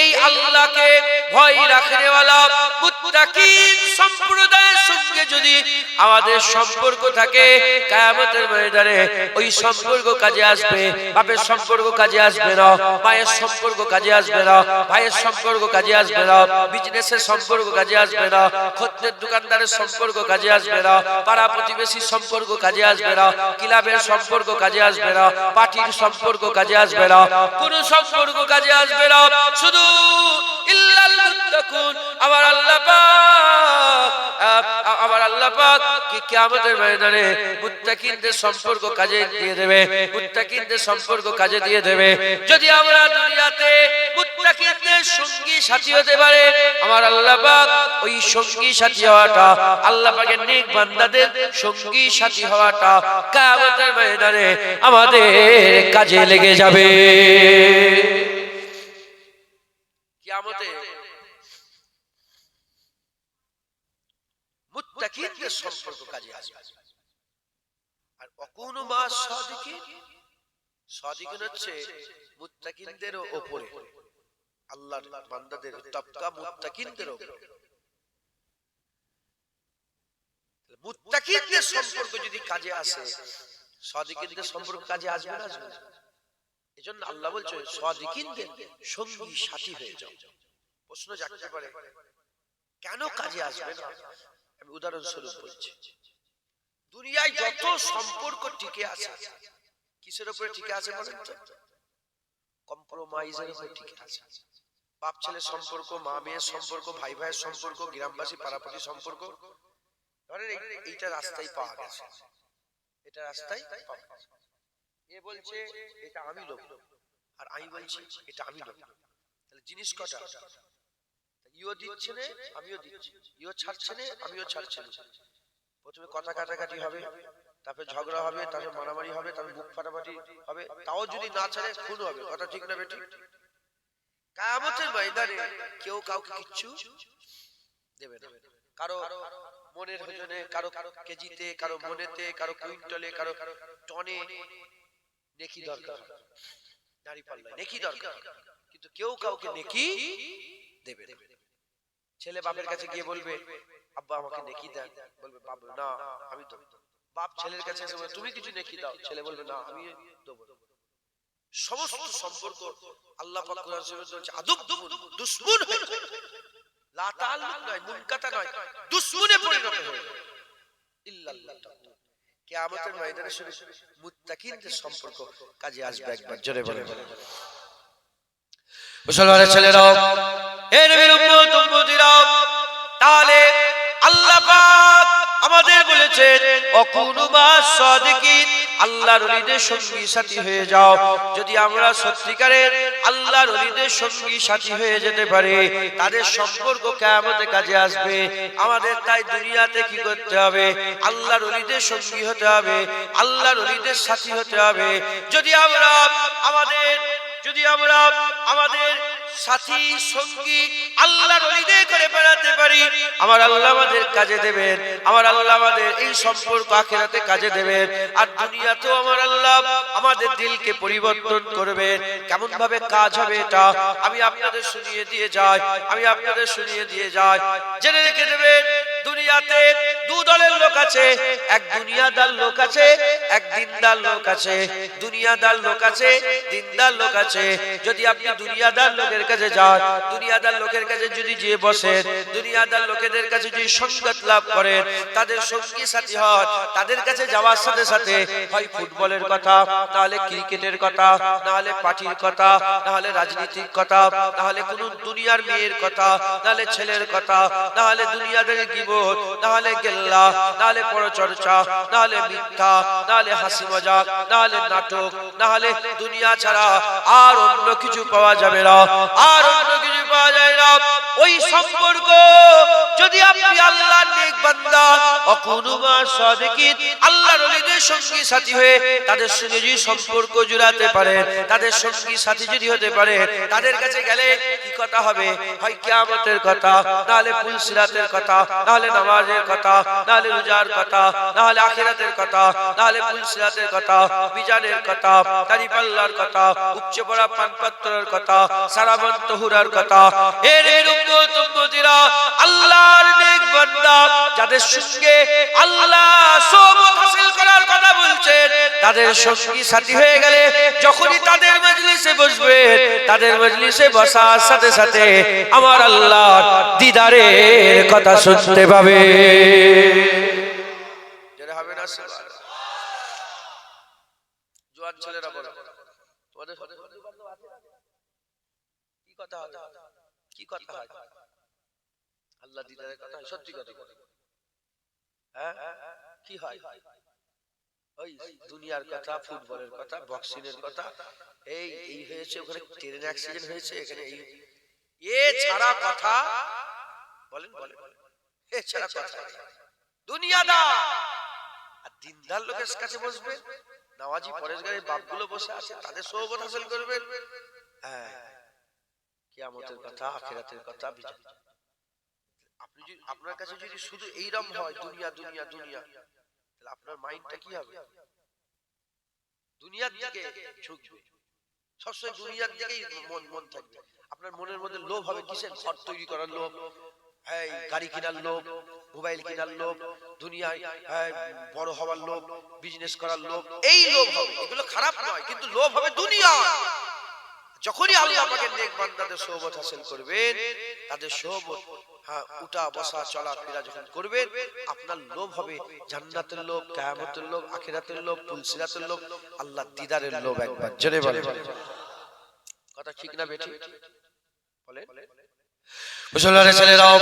এই আল্লাহকে ভয় রাখনেওয়ালা মুত্তাকিন সম্প্রদায়ের সঙ্গে যদি আমাদের সম্পর্ক থাকে, কিয়ামতের ময়দানে ওই সম্পর্ক কাজে আসবে। বাপের সম্পর্ক কাজে আসবে না, মায়ের সম্পর্ক কাজে আসবে না, ভাইয়ের সম্পর্ক কাজে আসবে না, বিজনেসের সম্পর্ক কাজে আসবে না, খদ্দের দোকানদারের সম্পর্ক কাজে আসবে না, পাড়া প্রতিবেশীর সম্পর্ক কাজে আসবে না, ক্লাবের সম্পর্ক কাজে আসবে না, পার্টির সম্পর্ক কাজে আসবে না, কোন সম্পর্ক কাজে আসবে না, শুধু ইল্লাল মুত্তাকুন। আমার আল্লাহ পাক আমার আল্লাহ পাক কি কিয়ামতের ময়দানে মুত্তাকিনদের সম্পর্ক কাজে দিয়ে দেবে, মুত্তাকিনদের সম্পর্ক কাজে দিয়ে দেবে। যদি আমরা দুনিয়াতে মুত্তাকিনদের সঙ্গী সাথী হতে পারে, আমার আল্লাহ পাক ওই সঙ্গী সাথী হওয়াটা, আল্লাহ পাকের নেক বান্দাদের সঙ্গী সাথী হওয়াটা কিয়ামতের ময়দানে আমাদের কাজে লেগে যাবে। কিয়ামতে মুত্তাকিনদের সম্পর্ক কাজে আসবে। আর অকুনু মা সাদিকিন, সাদিকিন হচ্ছে মুত্তাকিনদের উপরে, আল্লাহর বান্দাদের তবকা মুত্তাকিনদের উপরে। মুত্তাকিনদের সম্পর্ক যদি কাজে আসে, সাদিকিনদের সম্পর্ক কাজে আসবে না? আসবে। এজন্য আল্লাহ বলছে সাদিকিনদের সঙ্গী সাথী হয়ে যাও। প্রশ্ন জাগতে পারে কেন কাজে আসবে না? আমি উদাহরণস্বরূপ বলছি, দুনিয়ায় যত সম্পর্ক টিকে আছে কিসের উপরে টিকে আছে বলেন তো? কম্প্রোমাইজের উপরে টিকে আছে। বাপ ছেলের সম্পর্ক, মা মেয়ের সম্পর্ক, ভাই ভাইয়ের সম্পর্ক, গ্রামবাসী পাড়াপড়শির সম্পর্ক, ধরেন এইটা রাস্তায় পাওয়া গেছে, এটা রাস্তায় পাওয়া গেছে। এ বলছে এটা আমি লোক, আর আমি বলছি এটা আমি লোক। তাহলে জিনিস কটা? ইও দিচ্ছে না, আমিও দিচ্ছি। ইও ছাড়ছে না, আমিও ছাড়ছি না। প্রথমে কথা কাটাকাটি হবে, তারপরে ঝগড়া হবে, তারপরে মারামারি হবে, তারপরে বুক ফাটাফাটি হবে, তাও যদি না ছাড়ে খুন হবে। কথা ঠিক না বেটি? কিয়ামতের ময়দানে কেউ কাউকে কিচ্ছু দেবে না। কারো মনের ওজনে, কারো কেজিতে, কারো মনেতে, কারো কুইন্টালে, কারো টনে নেকি দরকার, দাড়ি পাল্লায় নেকি দরকার, কিন্তু কেউ কাউকে নেকি দেবে না। ছেলে বাপের কাছে গিয়ে বলবে আব্বা আমাকে নেকি দেন, বলবে বাবা না আমি দেব। বাপ ছেলের কাছে এসে বলবে তুমি কিছু নেকি দাও, ছেলে বলবে না আমি দেব। সমস্ত সম্পর্ক আল্লাহ পাক কোরআন শরীফে বলছে আদব দুশমন হয়ে যায়, লা তাআল্লুক নয়, মুনকাতা নয়, দুশমনে পরিণত হয়ে যায়। ইল্লাল্লাহ কিয়ামতের ময়দানে শুধু মুত্তাকিনদের সম্পর্ক কাজে আসবে। একবার জোরে বলে মুসলমানের ছেলেরাও, হে নবীর উম্মত উম্মতিরা, তাহলে আল্লাহ পাক আমাদের বলেছেন অকুনু মা সাদিকিন, আল্লাহর ওলিদের সঙ্গী সাথী হয়ে যাও। যদি আমরা সত্যিকারের আল্লাহর ওলিদের সঙ্গী সাথী হয়ে যেতে পারি, তাদের সম্পর্ক কিয়ামতে কাজে আসবে। আমাদের তাই দুনিয়াতে কি করতে হবে? আল্লাহর ওলিদের সঙ্গী হতে হবে, আল্লাহর ওলিদের সাথী হতে হবে। যদি আমরা আমাদের সাথী সঙ্গী আল্লাহর ওলিদের করে বেড়াতে পারি, আমার আল্লাহ আমাদের কাজে দেবেন, আমার আল্লাহ আমাদের এই সম্পর্ক আখিরাতে কাজে দেবেন। আর দুনিয়াতেও আমার আল্লাহ আমাদের দিলকে পরিবর্তন করবেন। কেমন ভাবে কাজ হবে এটা আমি আপনাদের শুনিয়ে দিয়ে যাই, জেনে রেখে দেবেন। দুনিয়াতে দু দলের লোক আছে, এক দুনিয়াদার লোক আছে, এক দিনদার লোক আছে। দুনিয়াদার লোক আছে, দিনদার লোক আছে। যদি আপনি দুনিয়াদার লোকের কাছে যান, দুনিয়াদার লোকের কাছে যদি যেয়ে বসেন, দুনিয়াদার লোকেদের কাছে যদি সঙ্গত লাভ করেন, তাদের সঙ্গী সাথী হন, তাদের কাছে যাওয়ার সাথে সাথে হয় ফুটবলের কথা, নাহলে ক্রিকেটের কথা, নাহলে পার্টির কথা, নাহলে রাজনীতির কথা, নাহলে কোন দুনিয়ার মেয়ের কথা, নাহলে ছেলের কথা, নাহলে দুনিয়াদের গীবত, নাহলে গেল্লা, নাহলে পরচর্চা, নাহলে মিথ্যা, নাহলে হাসি মজাক, নাহলে নাটক, নাহলে দুনিয়া ছাড়া আর অন্য কিছু পাওয়া যাবে না, আর অন্য কিছু পাওয়া যায় না। ওই সম্পর্ক যদি আপনি আল্লাহর নেক বান্দা অকুনু মা সাদিকিন, আল্লাহর ওলিদের সঙ্গী সাথী হয়ে তাদের সঙ্গে যদি সম্পর্ক জুড়াতে পারেন, তাদের সঙ্গী সাথী যদি হতে পারে, তাদের কাছে গেলে কি কথা হবে? হয় কিয়ামতের কথা, নাহলে পুলসিরাতের কথা, নাহলে নামাজের কথা, নাহলে রোজার কথা, নাহলে আখিরাতের কথা, নাহলে পুলসিরাতের কথা, মিজানের কথা, দাড়িপাল্লার কথা, উপচে পড়া পানপাত্রের কথা, সারাবন তহুরার কথা। এর উম্মত উম্মতিরা, আল্লাহর নেক বান্দা যাদের সঙ্গে আল্লাহ সোহবত হাসিল করার কথা বলছেন, তাদের সঙ্গী সাথী হয়ে গেলে যখনই তাদের মজলিসে বসবে, তাদের মজলিসে বসার সাথে সাথে আমার আল্লাহর দিদারের কথা শুনতে পাবে। যারা হবে না জোয়ান ছেলেরা বলে তোমাদের কি কথা হয়, কি কথা হয়? আল্লাহ দিদারের কথা, সত্যি কথা। হ্যাঁ কি হয়, ওই দুনিয়ার কথা, ফুটবলের কথা, বক্সিং এর কথা, এই এই হয়েছে, ওখানে ট্রেন অ্যাক্সিডেন্ট হয়েছে, এখানে এই এ ছাড়া কথা বলেন বলেন, এ ছাড়া কথা দুনিয়াদার। আর দিনদার লোকের কাছে বসবে, নামাজি পরেশগারের বাপগুলো বসে আছে, তাদের সোহবত হাসিল করবেন। হ্যাঁ, কিয়ামতের কথা, আখিরাতের কথা, বিচার। আপনি যদি, আপনার কাছে যদি শুধু এইরকম হয় দুনিয়া দুনিয়া দুনিয়া, তাহলে আপনার মাইন্ডটা কি হবে? দুনিয়ার দিকে ঝুঁকবে, সবসময় দুনিয়ার দিকেই মন থাকবে। আপনার মনের মধ্যে লোভ হবে কিসের? ঘর তৈরি করার লোভ, হ্যাঁ গাড়ি কেনার লোভ, মোবাইল কেনার লোভ, দুনিয়ায় বড় হওয়ার লোভ, বিজনেস করার লোভ, এই লোভ হবে। এগুলো খারাপ নয়, কিন্তু লোভ হবে দুনিয়া। যখনই আল্লাহ পাকের নেক বান্দাদের সোহবত হাসিল করবেন, তাদের সোহবত, হ্যাঁ উঠা বসা চলা ফেরা যখন করবেন, আপনার লোভ হবে জান্নাতের লোভ, কিয়ামতের লোভ, আখিরাতের লোভ, পুলসিরাতের লোভ, আল্লাহর দিদারের লোভ। একবার জোরে বলেন, কথা ঠিক না বেঠিক বলেন? মুসলমানের ছেলেরাও,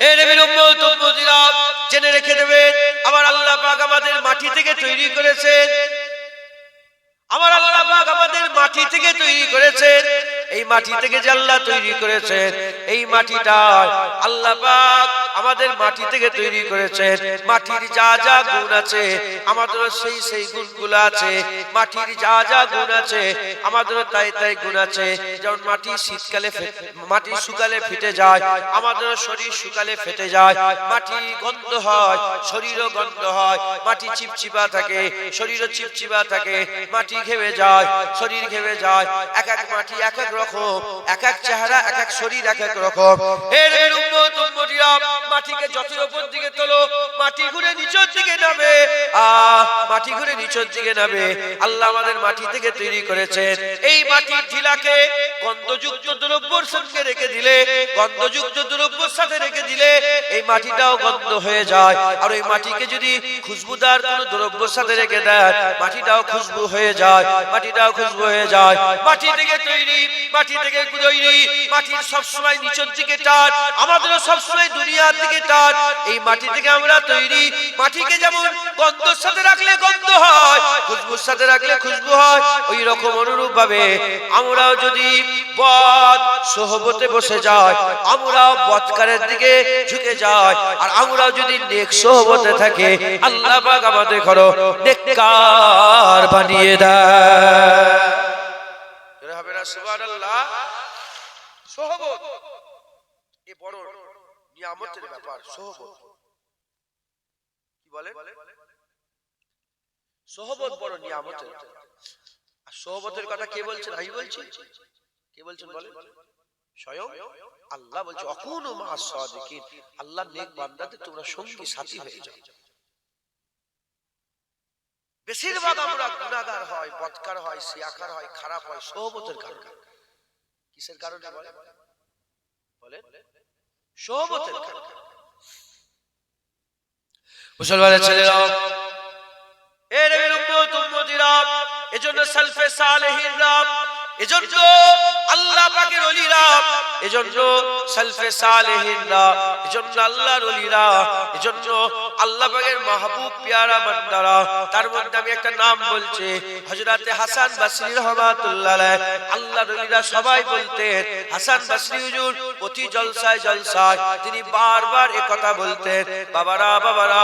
হে নবীর উম্মত উম্মতিরা, জেনে রেখে দেবেন, আমার আল্লাহ পাক আমাদের মাটি থেকে তৈরি করেছেন। আমার আল্লাহ পাক আমাদের মাটি থেকে তৈরি করেছেন। এই মাটি থেকে যে আল্লাহ তৈরি করেছেন, এই মাটিটা আল্লাহ পাক আমাদের মাটি থেকে তৈরি করেছেন। মাটির যা যা গুণ আছে আমাদের সেই সেই গুণগুলো আছে। মাটির যা যা গুণ আছে আমাদের তাই তাই গুণ আছে। যেমন মাটি শীতকালে, মাটি শুকালে ফেটে যায়, আমাদের শরীর শুকালে ফেটে যায়। মাটি গন্ধ হয়, শরীরও গন্ধ হয়। মাটি চিপচিপা থাকে, শরীরও চিপচিপা থাকে। মাটি ঘেমে যায়, শরীর ঘেমে যায়। এক এক মাটি এক এক রকম, এক এক চেহারা, এক এক শরীর এক এক রকম। এর উম্মত উম্মতিরা, মাটিকে যত উপর দিকে তোলো, মাটি ঘুরে নিচের দিকে নামে। মাটি ঘুরে নিচের দিকে নামে। আল্লাহ আমাদের মাটি থেকে তৈরি করেছেন। এই মাটির ঢিলাকে গন্ধযুক্ত দ্রব্যের সঙ্গে রেখে দিলে, গন্ধযুক্ত দ্রব্যের সাথে রেখে দিলে এই মাটিটাও গন্ধ হয়ে যায়। আর ওই মাটিকে যদি খুশবুদার কোনো দ্রব্যের সাথে রেখে দেয়, মাটিটাও খুশবু হয়ে যায়, মাটিটাও খুশবু হয়ে যায়। মাটি থেকে তৈরি, মাটি থেকে তৈরি। মাটির সবসময় নিচের দিকে টান, আমাদেরও সবসময় দুনিয়ার দিকে টান। এই মাটি থেকে আমরা তৈরি। মাটিকে যেমন গন্ধের সাথে রাখলে গন্ধ হয়, খুশবুর সাথে রাখলে খুশবু হয়, ওই রকম অনুরূপ ভাবে আমরাও যদি বদ সোহবতে বসে যাই, আমরাও বদকারের দিকে ঝুঁকে যাই। আর আমরাও যদি নেক সোহবতে থাকে, আল্লাহ পাক আমাদের করো নেককার বানিয়ে দেয়। হবে না? সুবহানাল্লাহ। সোহবত এ বড় নিয়ামতের ব্যাপার। সোহবত কি বলে? সোহবত বড় নিয়ামতের। আর সোহবতের কথা কে বলছেন? আমি বলছি। কে বলছেন বলেন? স্বয়ং আল্লাহ বলছে, অকুনু মা'আস সাদিকিন। আল্লাহ নেক বান্দাদের তোমরা সঙ্গী সাথী হয়ে যাও। বেশিরভাগ আমরা গুনাহগার হয়, বদকার হয়, সিয়াকার হয়, খারাপ হয় সোহবতের কারণে। কিসের কারণে বলেন? বলেন সোহবতের কারণে। মুসলমানের ছেলেরা, এ নবীর উম্মত উম্মতিরা, এজন্য সালফে সালেহিনরা, এজন্য আল্লাহ পাকের ওলিরা, এজন্য সালফে সালেহিনরা, এজন্য আল্লাহর ওলিরা, এজন্য আল্লাহ পাকের মাহবুব পেয়ারা বান্দারা। তার মধ্যে আমি একটা নাম বলছি, হযরতে হাসান বসরি রাহমাতুল্লাহ আলাইহি। আল্লাহর ওলিরা সবাই বলতেন, হাসান বসরি হুজুর প্রতি জলসায় জলসায় তিনি বারবার এই কথা বলতেন, বাবারা বাবারা,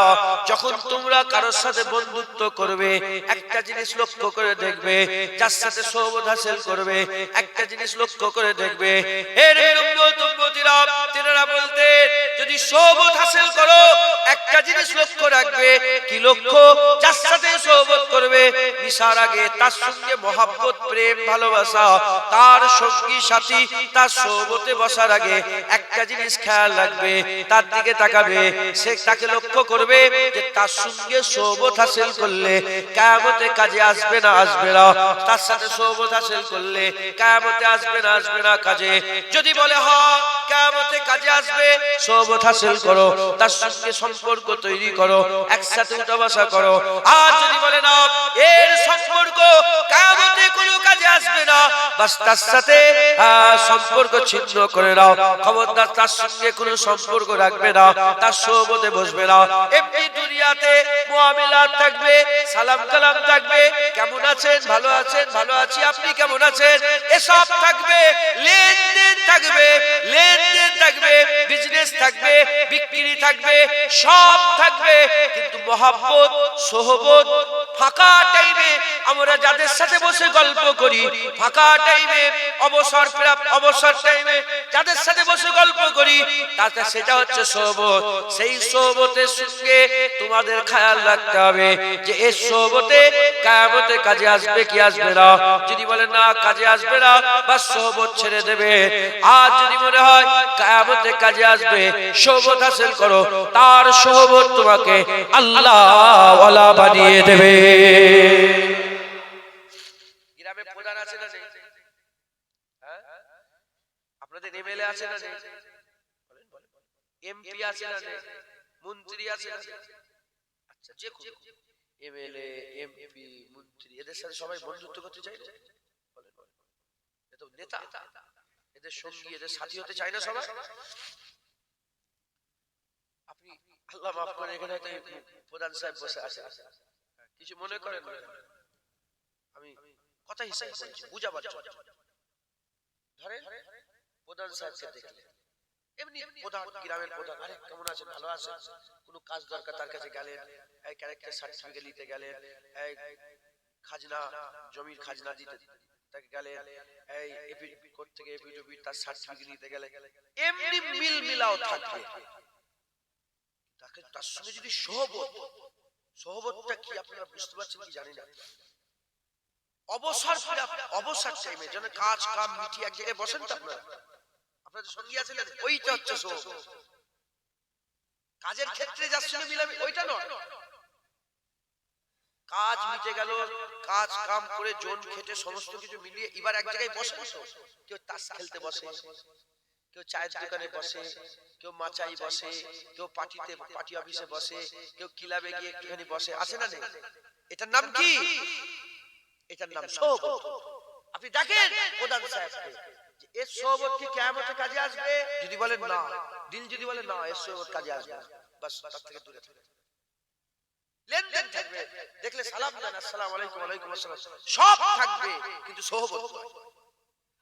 যখন তোমরা কারোর সাথে বন্ধুত্ব করবে, একটা জিনিস লক্ষ্য করে দেখবে, যার সাথে সোহবত হাসিল করবে, একটা জিনিস লক্ষ্য করে দেখবে। এর উম্মত উম্মতিরা, তিনারা বলতেন, যদি সোহবত হাসিল করো, একটা জিনিস লক্ষ্য রাখবে। কি লক্ষ্য? যার সাথে সোহবত করবে, মিশার আগে তার সঙ্গে মহব্বত, প্রেম, ভালোবাসা, তার সঙ্গী সাথী, তার সোহবতে বসার আগে একটা জিনিস খেয়াল রাখবে, তার দিকে তাকাবে, সে তাকে লক্ষ্য করবে যে তার সঙ্গে সোহবত হাসিল করলে কিয়ামতে কাজে আসবে না আসবে না, তার সাথে সোহবত হাসিল করলে কিয়ামতে আসবে না আসবে না কাজে। যদি বলে হ্যাঁ কিয়ামতে কাজে আসবে, সোহবত হাসিল করো, তার সঙ্গে সম্পর্ক তৈরি করো, একসাথে উঠা বসা করো। আর যদি বলে না এর সম্পর্ক কিয়ামতে কোনো কাজে কাজে আসবে না, বাস তার সাথে সম্পর্ক ছিন্ন করে নাও। খবরদার তার সঙ্গে কোনো সম্পর্ক রাখবে না, তার সোহবতে বসবে না। এমনি দুনিয়াতে মুআমিলাত থাকবে, সালাম কালাম থাকবে, কেমন আছেন, ভালো আছেন, ভালো আছি, আপনি কেমন আছেন, এসব থাকবে। লেনদেন থাকবে, লেনদেন থাকবে, বিজনেস থাকবে, বিক্রি থাকবে, সব থাকবে। কিন্তু মহব্বত, সোহবত, ফাঁকা টাইমে আমরা যাদের সাথে বসে গল্প করি, ফাঁকা টাইমে অবসর টাইমে যাদের সাথে বসে গল্প করি, তাতে সেটা হচ্ছে সোহবত। সেই সোহবতের সঙ্গে তোমাদের খেয়াল রাখতে হবে যে এই সোহবতে কিয়ামতে কাজে আসবে কি আসবে না। যদি বলে না কাজে আসবে না, বাস সোহবত ছেড়ে দেবে। আর যদি মনে হয় কিয়ামতে কাজে আসবে, সোহবত হাসিল করো, তার সোহবত তোমাকে আল্লাহ ওয়ালা বানিয়ে দেবে। গ্রামে প্রধান আছে না নেই? আপনাদের এমএলএ আছে না নেই? এমপি আছে না নেই? মন্ত্রী আছে না নেই? আচ্ছা, যে এমএলএ, এমপি, মন্ত্রী, এদের সাথে সবাই বন্ধুত্ব করতে চায় না? বলেন বলেন, এ তো নেতা, এদের সঙ্গী, এদের সাথী হতে চায় না সবাই? আপনি আল্লাহ মাফ করে, এখানে একটা প্রধান সাহেব বসে আছে, কিছু মনে করেন না, আমি কথা হিসাবে বলছি, বুঝাবার জন্য। ধরেন প্রধান সাহেবকে দেখলে, এমনি প্রধান, গ্রামের প্রধান, আরে কেমন আছেন, ভালো আছেন, কোনো কাজ দরকার, তার কাছে গেলেন, এই ক্যারেক্টার সার্টিফিকেট নিতে গেলেন, এই খাজনা, জমির খাজনা দিতে তাকে গেলেন, এই এপিড থেকে এপিড তার সার্টিফিকেট নিতে গেলে, এমনি মিল মিলাও থাকবে। তাকে তার সঙ্গে যদি সোহবতটা কি আপনারা বুঝতে পারছেন কি জানি না। অবসর টাইমে যেন কাজ কাম মিটিয়ে এক জায়গায় বসেন, তো আপনাদের সঙ্গী আছেন, ওইটা হচ্ছে সোহবত। কাজের ক্ষেত্রে যার সঙ্গে মিলাবে ওইটা নয়। কাজ মিটে গেল, কাজ কাম করে জোন খেটে সমস্ত কিছু মিলিয়ে এবার এক জায়গায় বসে, কেউ তাস খেলতে বসে, কেউ চায়ের দোকানে বসে, কেউ মাচাই বসে, কেউ পার্টি অফিসে বসে, কেউ ক্লাবে গিয়ে একটুখানি বসে, আছে না নেই? এটার নাম কি? এটার নাম সোহবত। আপনি দেখেন প্রধান সাহেবকে, যে এর সোহবত কি কিয়ামতে কাজে আসবে? যদি বলেন না, দিল যদি বলে না এর সোহবত কাজে আসবে না, বাস তার থেকে দূরে থাকবে। লেনদেন থাকবে, দেখলে সালাম দেন, আসসালামু আলাইকুম, ওয়ালাইকুম আসসালাম, সব থাকবে, কিন্তু সোহবত নয়।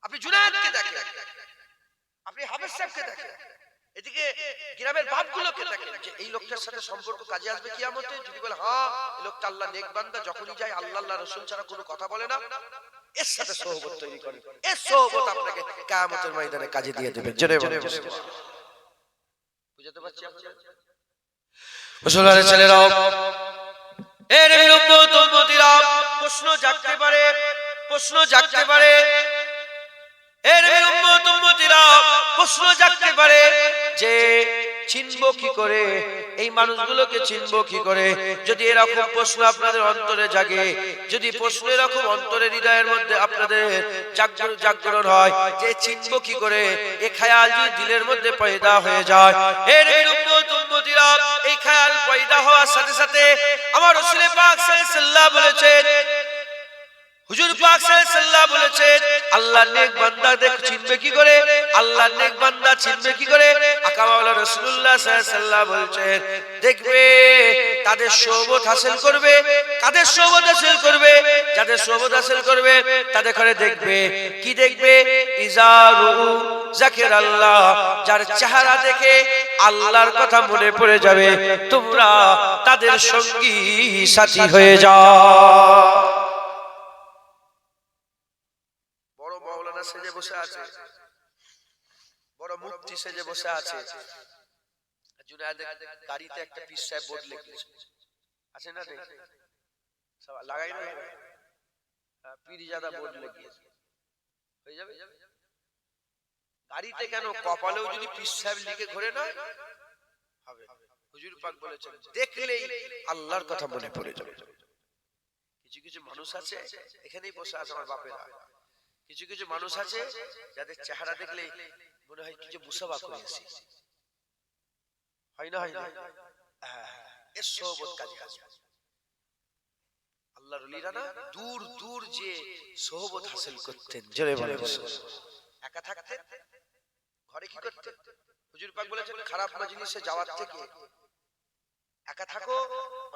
আপনি জুনায়েদকে দেখেন, আপনি হাফেজ সাহেবকে দেখেন, এদিকে গ্রামের বাপগুলোকে দেখেন, যে এই লোকটার সাথে সম্পর্ক কাজে আসবে কিয়ামতে। যদি বলে হ্যাঁ এই লোকটা আল্লাহ নেক বান্দা, যখনই যায় আল্লাহ আল্লাহ রাসূল ছাড়া কোনো কথা বলে না, এর সাথে সোহবত তৈরি করেন, এর সোহবত আপনাকে কিয়ামতের ময়দানে কাজে দিয়ে দেবে। জোরে বলেন সুবহানাল্লাহ। বুঝতে পারছি আপনারা? মুসলমানের ছেলেরাও, এর উম্মত উম্মতিরা, প্রশ্ন জাগতে পারে, প্রশ্ন জাগতে পারে, এর উম্মত উম্মতিরা, প্রশ্ন জাগতে পারে যে চিনবো কি করে, এই মানুষগুলোকে চিনবো কি করে? যদি এরকম প্রশ্ন আপনাদের অন্তরে জাগে, যদি প্রশ্ন এরকম অন্তরে হৃদয়ের মধ্যে আপনাদের জাগরণ হয় যে চিনবো কি করে, এই খেয়াল যদি দিলের মধ্যে পয়দা হয়ে যায়, এর উম্মত উম্মতিরা, এই খেয়াল পয়দা হওয়ার সাথে সাথে আমার রাসূল পাক সাল্লাল্লাহু আলাইহি ওয়াসাল্লাম বলেছেন, হুজুর পাক সাল্লাল্লাহু আলাইহি ওয়াসাল্লাম বলেছেন, আল্লাহর নেক বান্দা চিনবে কি করে? আল্লাহর নেক বান্দা চিনবে কি করে? আকা মাওলানা রাসূলুল্লাহ সাল্লাল্লাহু আলাইহি ওয়াসাল্লাম বলেছেন, দেখবে তাদের সোহবত হাসিল করবে, কাদের সোহবত হাসিল করবে? যাদের সোহবত হাসিল করবে তাদের ঘরে দেখবে কি দেখবে? ইজারু যাকিরাল্লাহ, যার চেহারা দেখে আল্লাহর কথা মনে পড়ে যাবে, তোমরা তাদের সঙ্গী সাথী হয়ে যাও। সেজে বসে আছে, বড় মুফতি সেজে বসে আছে, জুনায়েদের গাড়িতে একটা পীর সাহেব বোর্ড লিখেছে, আছে না নেই? সব লাগাই না, পীরজাদা বোর্ড লিখেছে, হয়ে যাবে গাড়িতে। কেন? কপালেও যদি পীর সাহেব লিখে ঘোরে না হবে। হুজুর পাক বলেছেন, দেখলেই আল্লাহর কথা মনে পড়ে যাবে। কিছু কিছু মানুষ আছে, এখানেই বসে আছে আমার বাপেরা, কিছু কিছু মানুষ আছে যাদের চেহারা দেখলেই মনে হয় কিছু মুসাফা করেছি, হয় না? হয় না? এর সোহবত কাজে আসবে। আল্লাহ আল্লাহর ওলিরা না দূর দূর যে সোহবত হাসিল করতেন, জোরে বলেন একা থাকতেন, ঘরে কি করতেন? হুজুর পাক বলেছেন খারাপ মজলিসে যাওয়ার থেকে একা থাকো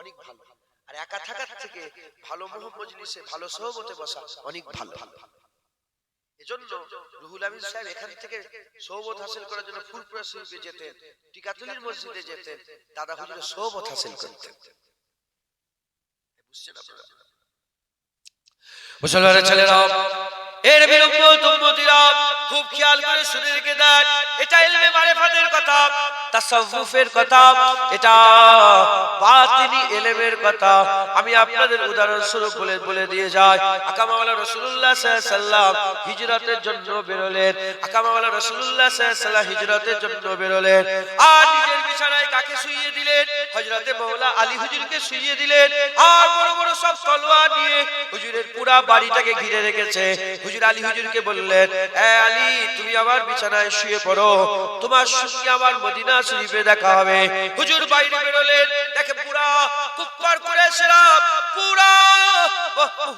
অনেক ভালো, আর একা থাকার থেকে ভালো মজলিসে ভালো সোহবতে বসা অনেক ভালো। এজন্য রুহুল আমিন সাহেব এখান থেকে সোহবত হাসিল করার জন্য ফুরপুরা শরীফে যেতেন, টিকাতুলির মসজিদে যেতেন, দাদা হুজুরের সোহবত হাসিল করতেন। বুঝছেন আপনারা? মুসলমানের ছেলেরা, এর বিরুম্মত উম্মতিরা খুব খেয়াল করে শুনে রেখে দেন, এটা ইলমে মারিফাতের কথা, তাসাউফের কথা, এটা বাতিনি ইলমের কথা। আমি আপনাদের উদাহরণ স্বরূপ বলে দিয়ে যাই। আকা মাওলানা রাসূলুল্লাহ সাল্লাল্লাহু আলাইহি ওয়াসাল্লাম হিজরতের জন্য বেরোলেন। আকা মাওলানা রাসূলুল্লাহ সাল্লাল্লাহু আলাইহি ওয়াসাল্লাম হিজরতের জন্য বেরোলেন, আর নিজের বিছানায় কাকে শুইয়ে দিলেন? হযরতে মাওলা আলী হুজুরকে শুইয়ে দিলেন। আর বড় বড় সব তলোয়ার নিয়ে হুজুরের পুরা বাড়িটাকে ঘিরে রেখেছে। হুজুর আলী হুজুরকে বললেন, এ আলী, তুমি আমার বিছানায় শুয়ে পড়ো, তোমার সঙ্গে আমার মদিনা শরীফে দেখা হবে। হুজুর বাইরে বেরোলেন, দেখে পুরা কুফফার কুরাইশরা পুরা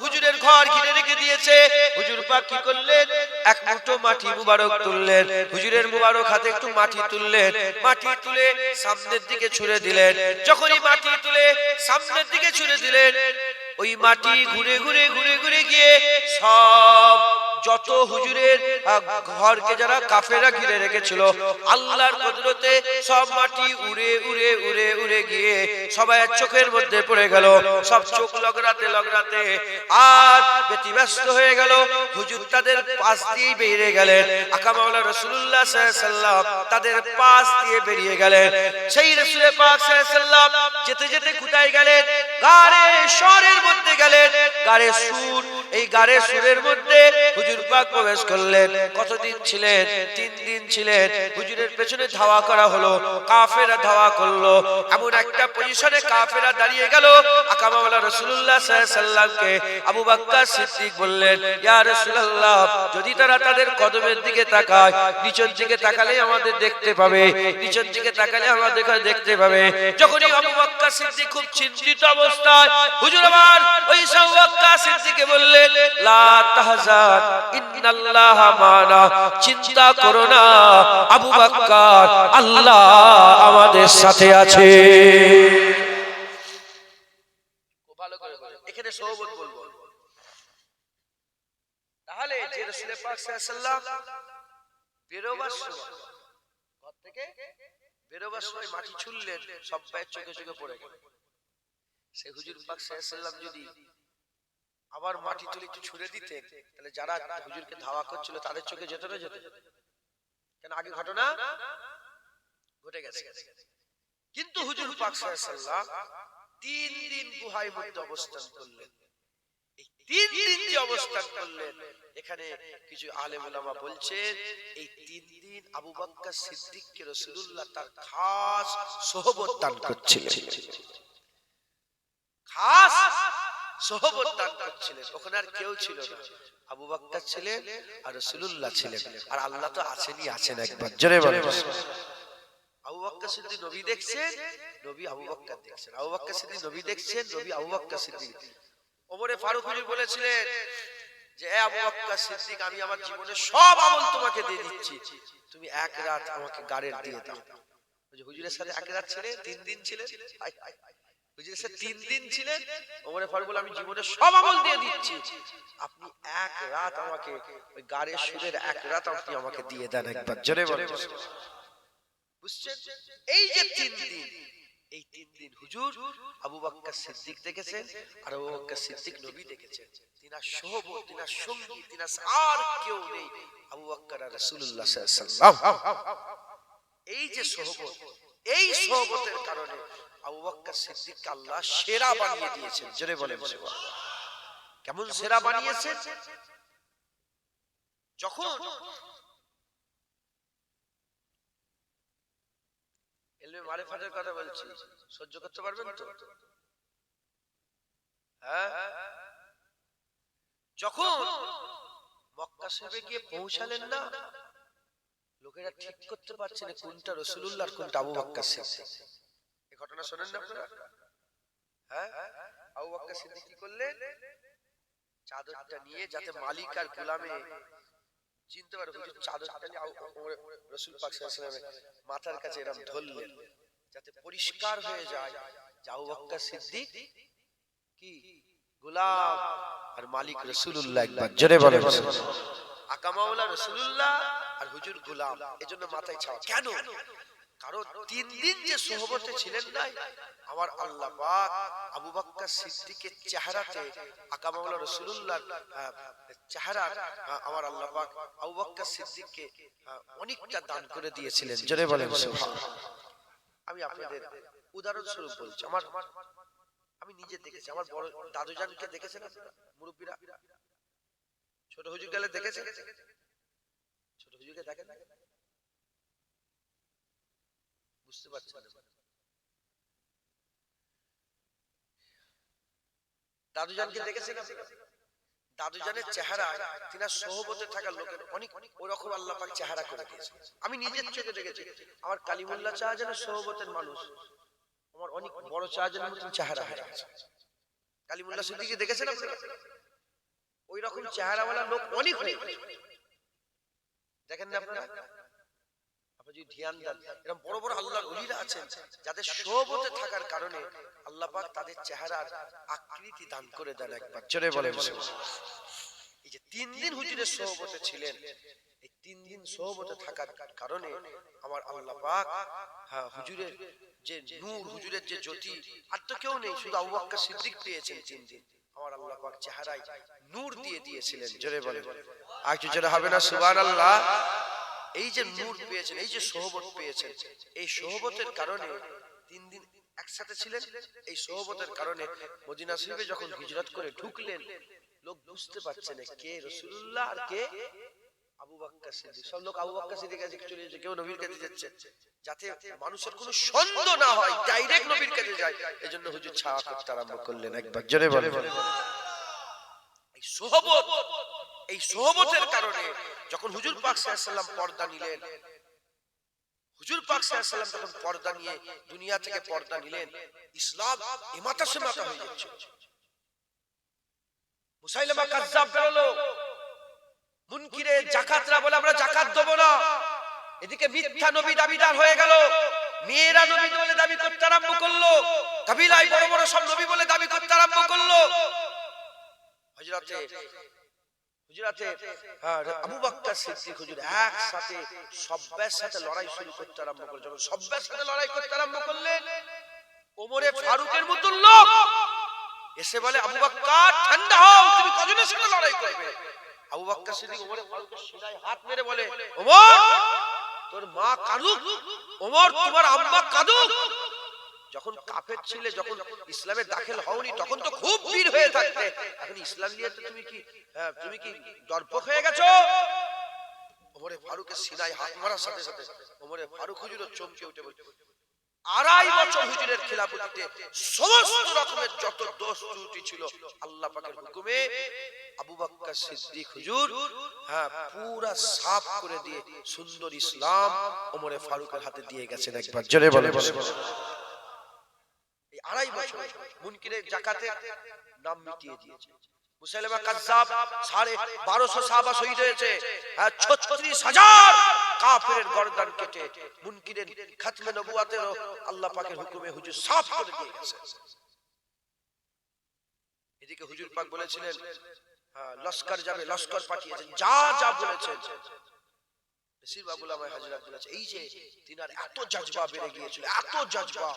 হুজুরের ঘর ঘিরে রেখে দিয়েছে। হুজুর পাক কি করলেন? এক মুঠো মাটি মুবারক তুললেন, হুজুরের মুবারক হাতে একটু মাটি তুললেন, মাটি তুলে সামনের দিকে ছুঁড়ে দিলেন। যখনই মাটি তুলে সামনের দিকে ছুঁড়ে দিলেন, ওই মাটি ঘুরে ঘুরে ঘুরে ঘুরে গিয়ে সব যত হুজুরের ঘরকে যারা কাফেররা ঘিরে রেখেছিল, আল্লাহর কুদরতে সব মাটি উড়ে উড়ে উড়ে উড়ে গিয়ে সবাই চোখের মধ্যে পড়ে গেল। সব চোখ লগরাতে লগরাতে আর ব্যতিব্যস্ত হয়ে গেল। হুজুর তাদের পাশ দিয়ে বেরিয়ে গেলেন। আকা মাওলানা রাসূলুল্লাহ সাল্লাল্লাহু আলাইহি ওয়াসাল্লাম তাদের পাশ দিয়ে বেরিয়ে গেলেন। সেই রাসূল পাক সাল্লাল্লাহু আলাইহি ওয়াসাল্লাম যেতে যেতে কোথায় গেলেন? গারে শহরের মধ্যে গেলেন। গারে সুর, এই গারে সুরের মধ্যে হুজুর পাক প্রবেশ করলেন। কতদিন ছিলেন? 3 দিন ছিলেন। হুজুরের পেছনে ধাওয়া করা হলো, কাফেররা ধাওয়া করলো। এমন একটা পজিশনে কাফেররা দাঁড়িয়ে গেল। আকা মাওলানা রাসূলুল্লাহ সাল্লাল্লাহু আলাইহি ওয়াসাল্লামকে আবু বকর সিদ্দিক বললেন, ইয়া রাসূলুল্লাহ, যদি তারা তাদের কদমের দিকে তাকায়, নিচের দিকে তাকালে আমাদের দেখতে পাবে, নিচের দিকে তাকালে আমাদের দেখতে পাবে। যখনই আবু বকর সিদ্দিক খুব চিন্তিত অবস্থায়, হুজুর আমার ওই আবু বকর সিদ্দিককে বললেন, লা তাহজান ইন্নাল্লাহা মানা, চিন্তা করো না আবু বকর, আল্লাহ আমাদের সাথে আছে। ভালো করে এখানে সোহবত বলবো। তাহলে যে রাসূল পাক সাল্লাল্লাহু আলাইহি ওয়াসাল্লাম বেরোবার সময়, ঘর থেকে বেরোবার সময় মাটি ছুঁড়লেন, সব পায়ের চোখে চোখে পড়ে গেল। সেই হুজুর পাক সাল্লাল্লাহু আলাইহি ওয়াসাল্লাম যদি আবার মাটি তুলে একটু ছুঁড়ে দিতেন, তাহলে যারা হুজুরকে ধাওয়া করছিল তাদের চোখে যেত না? যেত। কেন? আগে ঘটনা ঘটে গেছে। কিন্তু হুজুর পাক সাল্লাল্লাহু আলাইহি ওয়াসাল্লাম 3 দিন গুহায় মধ্যে অবস্থান করলেন। এই 3 দিন যে অবস্থান করলেন, এখানে কিছু আলেম উলামা বলছেন এই 3 দিন আবু বকর সিদ্দিককে রাসূলুল্লাহ তার খাস সোহবত দান করছিলেন, খাস সোহবত দান করছিলেন। ওখানে আর কেউ ছিল না, আবু বকর ছিলেন আর রাসূলুল্লাহ ছিলেন, আর আল্লাহ তো আছেনই আছেন। একবার জোরে বলেন। আবু বকর সিদ্দিক নবী দেখছেন, নবী আবু বকর দেখছেন, আবু বকর সিদ্দিক নবী দেখছেন, নবী আবু বকর সিদ্দিক। ওমরে ফারুক হুজুর বলেছিলেন যে, এ আবু বকর সিদ্দিক, আমি আমার জীবনের সব আমল তোমাকে দিয়ে দিচ্ছি, তুমি এক রাত আমাকে গাড়ের দিয়ে দাও। হুজুরের সাথে এক রাত ছিলেন, 3 দিন ছিলেন, হুজুরের সাথে 3 দিন ছিলেন। ওমরে ফারুক বলে, আমি জীবনের সব আমল দিয়ে দিচ্ছি, আপনি এক রাত আমাকে ওই গাড়ের সুরের এক রাত আপনি আমাকে দিয়ে দেন। একবার জোরে বলেন। বুঝছেন? এই যে 3 দিন, এই 3 দিন হুজুর আবু বকর সিদ্দিক দেখেছেন, আর আবু বকর সিদ্দিক নবী দেখেছেন। তিনার সোহবত, তিনার সঙ্গী, তিনার আর কেউ নেই, আবু বকর আর রাসূলুল্লাহ সাল্লাল্লাহু আলাইহি ওয়াসাল্লাম। এই যে সোহবত, এই সোহবতের কারণে আবু বকর সিদ্দিককে আল্লাহ সেরা বানিয়ে দিয়েছেন। জোরে বলেন সুবহানাল্লাহ। কেমন সেরা বানিয়েছেন? যখন ইলমে মারিফাতের কথা বলছি, সহ্য করতে পারবেন তো? হ্যাঁ, যখন মক্কা শরীফে গিয়ে পৌঁছালেন না, লোকেরা ঠিক করতে পারছে না কোনটা রাসূলুল্লাহ আর কোনটা আবু বকর সিদ্দিক। এই ঘটনা শুনেন না আপনারা? হ্যাঁ, আবু বকর সিদ্দিক কি করলেন, চাদরটা নিয়ে যাতে মালিক আর গোলামে চিনতে পারে, হুজুর চাদরটা নিয়ে রাসূল পাক সাল্লাল্লাহু আলাইহি ওয়াসাল্লামের মাথার কাছে এরকম ধরলেন যাতে পরিষ্কার হয়ে যায় যে আবু বকর সিদ্দিক কি গোলাম আর মালিক রাসূলুল্লাহ। একবার জোরে বলেন আকা মাওলা রাসূলুল্লাহ আর হুজুর গোলাম, এজন্য মাথায় ছাওয়া। কেন? কারণ 3 দিন যে সোহবতে ছিলেন না আমার আল্লাহ পাক আবু বকর সিদ্দিকের চেহারাতে আকা মাওলা রাসূলুল্লাহর চেহারা আমার আল্লাহ পাক আবু বকর সিদ্দিককে অনেকটা দান করে দিয়েছিলেন। জোরে বলেন সুবহানাল্লাহ। আমি আপনাদের উদাহরণস্বরূপ বলছি, আমি নিজে দেখেছি, আমার বড় দাদুজানকে দেখেছেন আপনারা মুরব্বীরা, ছোট হুজুর গেলে দেখেছেন, ছোট হুজুরকে দেখেন বুঝতে পারছেন না, দাদুজানকে দেখেছেন আপনারা? দাদুজানের চেহারা তিনার সোহবতে থাকা লোকের অনেক ওরকম আল্লাহ পাক চেহারা করে দিয়েছে। আমি নিজের চোখে দেখেছি, আমার কালিমুল্লাহ শাহজাহানের সোহবতের মানুষ আমার অনেক বড় শাহজাহানের মতন চেহারা হয়ে গেছে। কালিমুল্লাহ সিদ্দিকী দেখেছেন আপনারা? ওই রকম চেহারাওয়ালা লোক অনেক হয়ে গেছে, দেখেন না আপনারা? আপনি যদি ধ্যান দেন, এরকম বড় বড় আল্লাহর ওলিরা আছেন যাদের সোহবতে থাকার কারণে আল্লাহ পাক তাদের চেহারার আকৃতি দান করে দেন। একবার জোরে বলেন। এই যে 3 দিন হুজুরের সোহবতে ছিলেন, এই 3 দিন সোহবতে থাকার কারণে আমার আল্লাহ পাক হুজুরের যে নূর, হুজুরের যে জ্যোতি, আর তো কেউ নেই, শুধু আবু বকর সিদ্দিক পেয়েছেন 3 দিন। আমার আল্লাহ পাক চেহারায় নূর দিয়ে দিয়েছিলেন। জোরে বলেন আর কিছু জোরে হবে না সুবহানাল্লাহ। এই যে নূর পেয়েছেন, এই যে সোহবত পেয়েছেন, এই সোহবতের কারণে 3 দিন একসাথে ছিলেন। এই সোহবতের কারণে মদিনা শরীফে যখন হিজরত করে ঢুকলেন, লোক বুঝতে পারছে না কে রাসূলুল্লাহ আর কে আবু বকর সিদ্দিক। সব লোক আবু বকর সিদ্দিকের কাছে চলে যাচ্ছে, কেউ নবীর কাছে যাচ্ছে, যাতে মানুষের কোনো সন্দেহ না হয়, ডাইরেক্ট নবীর কাছে যায়। এজন্য হুজুর ছাওয়া করতে আরম্ভ করলেন। একবার জোরে বলেন। এই সোহবত, এই সোহবতের কারণে যখন হুজুর পাক সাল্লাল্লাহু আলাইহি ওয়াসাল্লাম পর্দা নিলেন, হুজুর পাক সাল্লাল্লাহু আলাইহি ওয়াসাল্লাম যখন পর্দা নিয়ে দুনিয়া থেকে পর্দা নিলেন, ইসলাম এমাতা সে মাথা হয়ে যাচ্ছে। মুসাইলামা কাজ্জাব বেরোলো, মুনকিরে যাকাতরা বলে আমরা যাকাত দেব না। এদিকে মিথ্যা নবী দাবিদার হয়ে গেল, মেয়েরা নবী বলে দাবি করতে আরম্ভ করলো, কাবিলায় বড় বড় সব নবী বলে দাবি করতে আরম্ভ করলো। হযরতে আবু বকর সিদ্দিক হুজুর একসাথে সব্বের সাথে লড়াই শুরু করতে আরম্ভ করলেন। যখন সব্বের সাথে লড়াই করতে আরম্ভ করলেন, ওমরে ফারুকের মতো লোক এসে বলে আবু বকর ঠান্ডা হও, তুমি কজনের সাথে লড়াই করবে? আবু বকর সিদ্দিক ওমরে ফারুকের সিনায় হাত মেরে বলে, ওমর তোর মা কাঁদুক, ওমর তোমার আম্মা কাঁদুক। যখন কাফের ছিলে, যখন ইসলামে দাখিল হওনি, তখন তো খুব বীর হয়ে থাকতে, এখন ইসলাম নিয়ে তো তুমি কি দর্পক হয়ে গেছো? ওমরে ফারুকের সিনায় হাত মারার সাথে সাথে ওমরে ফারুক হুজুরও চমকে উঠে বলে, 2.5 বছর হুজুরের খিলাফতিতে সমস্ত রকমের যত দোষ ত্রুটি ছিল আল্লাহ পাকের হুকুমে আবু বকর সিদ্দিক হুজুর পুরা সাফ করে দিয়ে সুন্দর ইসলাম ওমরে ফারুকের হাতে দিয়ে গেছেন। একবার জোরে বলেন। এই 2.5 বছর মুনকিরে যাকাতের নাম মিটিয়ে দিয়েছে। মুসাইলামা কাজ্জাব 1250 সাহাবা শহীদ হয়েছে, 36,000 কাফেরের গর্দান কেটে মুনকিরের খাতমে নবুয়াতের আল্লাহ পাকের হুকুমে হুজুর সাফ করে দিয়ে গেছে। এদিকে হুজুর পাক বলেছিলেন লস্কর যাবে, লস্কর পাঠিয়েছেন, যা যা বলেছেন। বেশিরভাগ উলামায়ে হাজরাত বলেছে এই যে তিনার এত জজবা বেড়ে গিয়েছিল, এত জজবা,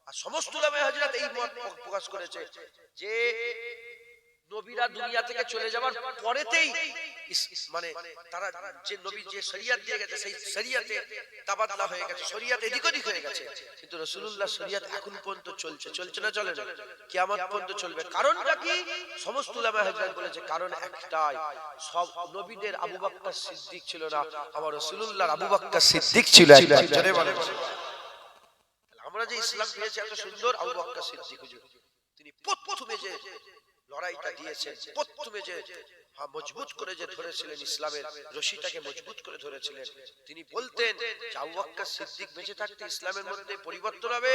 আর সমস্ত উলামায়ে হাজরাত এই মত প্রকাশ করেছে যে নবীরা দুনিয়া থেকে চলে যাওয়ার পরেতেই মানে তারা যে নবী যে শরীয়ত দিয়ে গেছে সেই শরীয়তে তাবাদলা হয়ে গেছে, শরীয়ত এদিক ওদিক হয়ে গেছে, কিন্তু রাসূলুল্লাহ শরীয়ত এখন পর্যন্ত চলছে না চলে না, কিয়ামত পর্যন্ত চলবে। কারণটা কি? সমস্ত উলামায়ে হাদিস বলেছে কারণ একটাই, সব নবীদের আবু বকর সিদ্দিক ছিল না, আমার রাসূলুল্লাহর আবু বকর সিদ্দিক ছিল। একবার জোরে বলেন। আমরা যে ইসলাম পেয়েছি এত সুন্দর, আবু বকর সিদ্দিক হুজুর তিনি প্রথমে যে লড়াইটা দিয়েছেন, প্রথমে যে মজবুত করে যে ধরেছিলেন, ইসলামের রশিটাকে মজবুত করে ধরেছিলেন। তিনি বলতেন যে আবু বকর সিদ্দিক বেঁচে থাকতে ইসলামের মধ্যে পরিবর্তন হবে,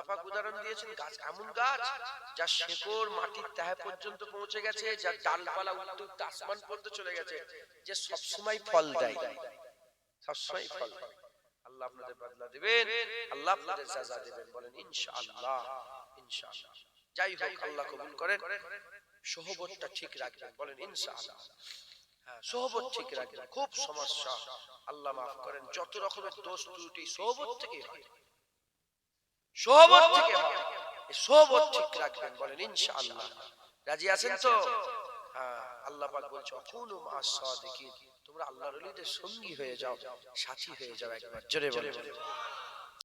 আল্লাহ পাক উদাহরণ দিয়েছেন গাছ, এমন গাছ যার শেকড় মাটির তহে পর্যন্ত পৌঁছে গেছে, যার ডালপালা উঠতে উঠতে আসমান পর্যন্ত চলে গেছে, যে সবসময় ফল দেয়, সবসময় ফল দেয়। আল্লাহ আপনাদের বদলা দিবেন, আল্লাহ আপনাদের সাজা দিবেন, বলেন ইনশাআল্লাহ। ইনশাআল্লাহ। যাই হোক, আল্লাহ কবুল করেন। সোহবতটা ঠিক রাখবেন, বলেন ইনশাআল্লাহ। হ্যাঁ, সোহবত ঠিক রাখবেন। খুব সমস্যা, আল্লাহ মাফ করেন, যত রকমের দোষ ত্রুটি সোহবত থেকে হয়, সোহবত থেকে হয়। এই সোহবত ঠিক রাখবেন, বলেন ইনশাআল্লাহ। রাজি আছেন তো? হ্যাঁ, আল্লাহ পাক বলছে অকুনু মা'আস সাদিকিন, তোমরা আল্লাহর ওলিদের সঙ্গী হয়ে যাও, সাথী হয়ে যাও। একবার জোরে বলেন।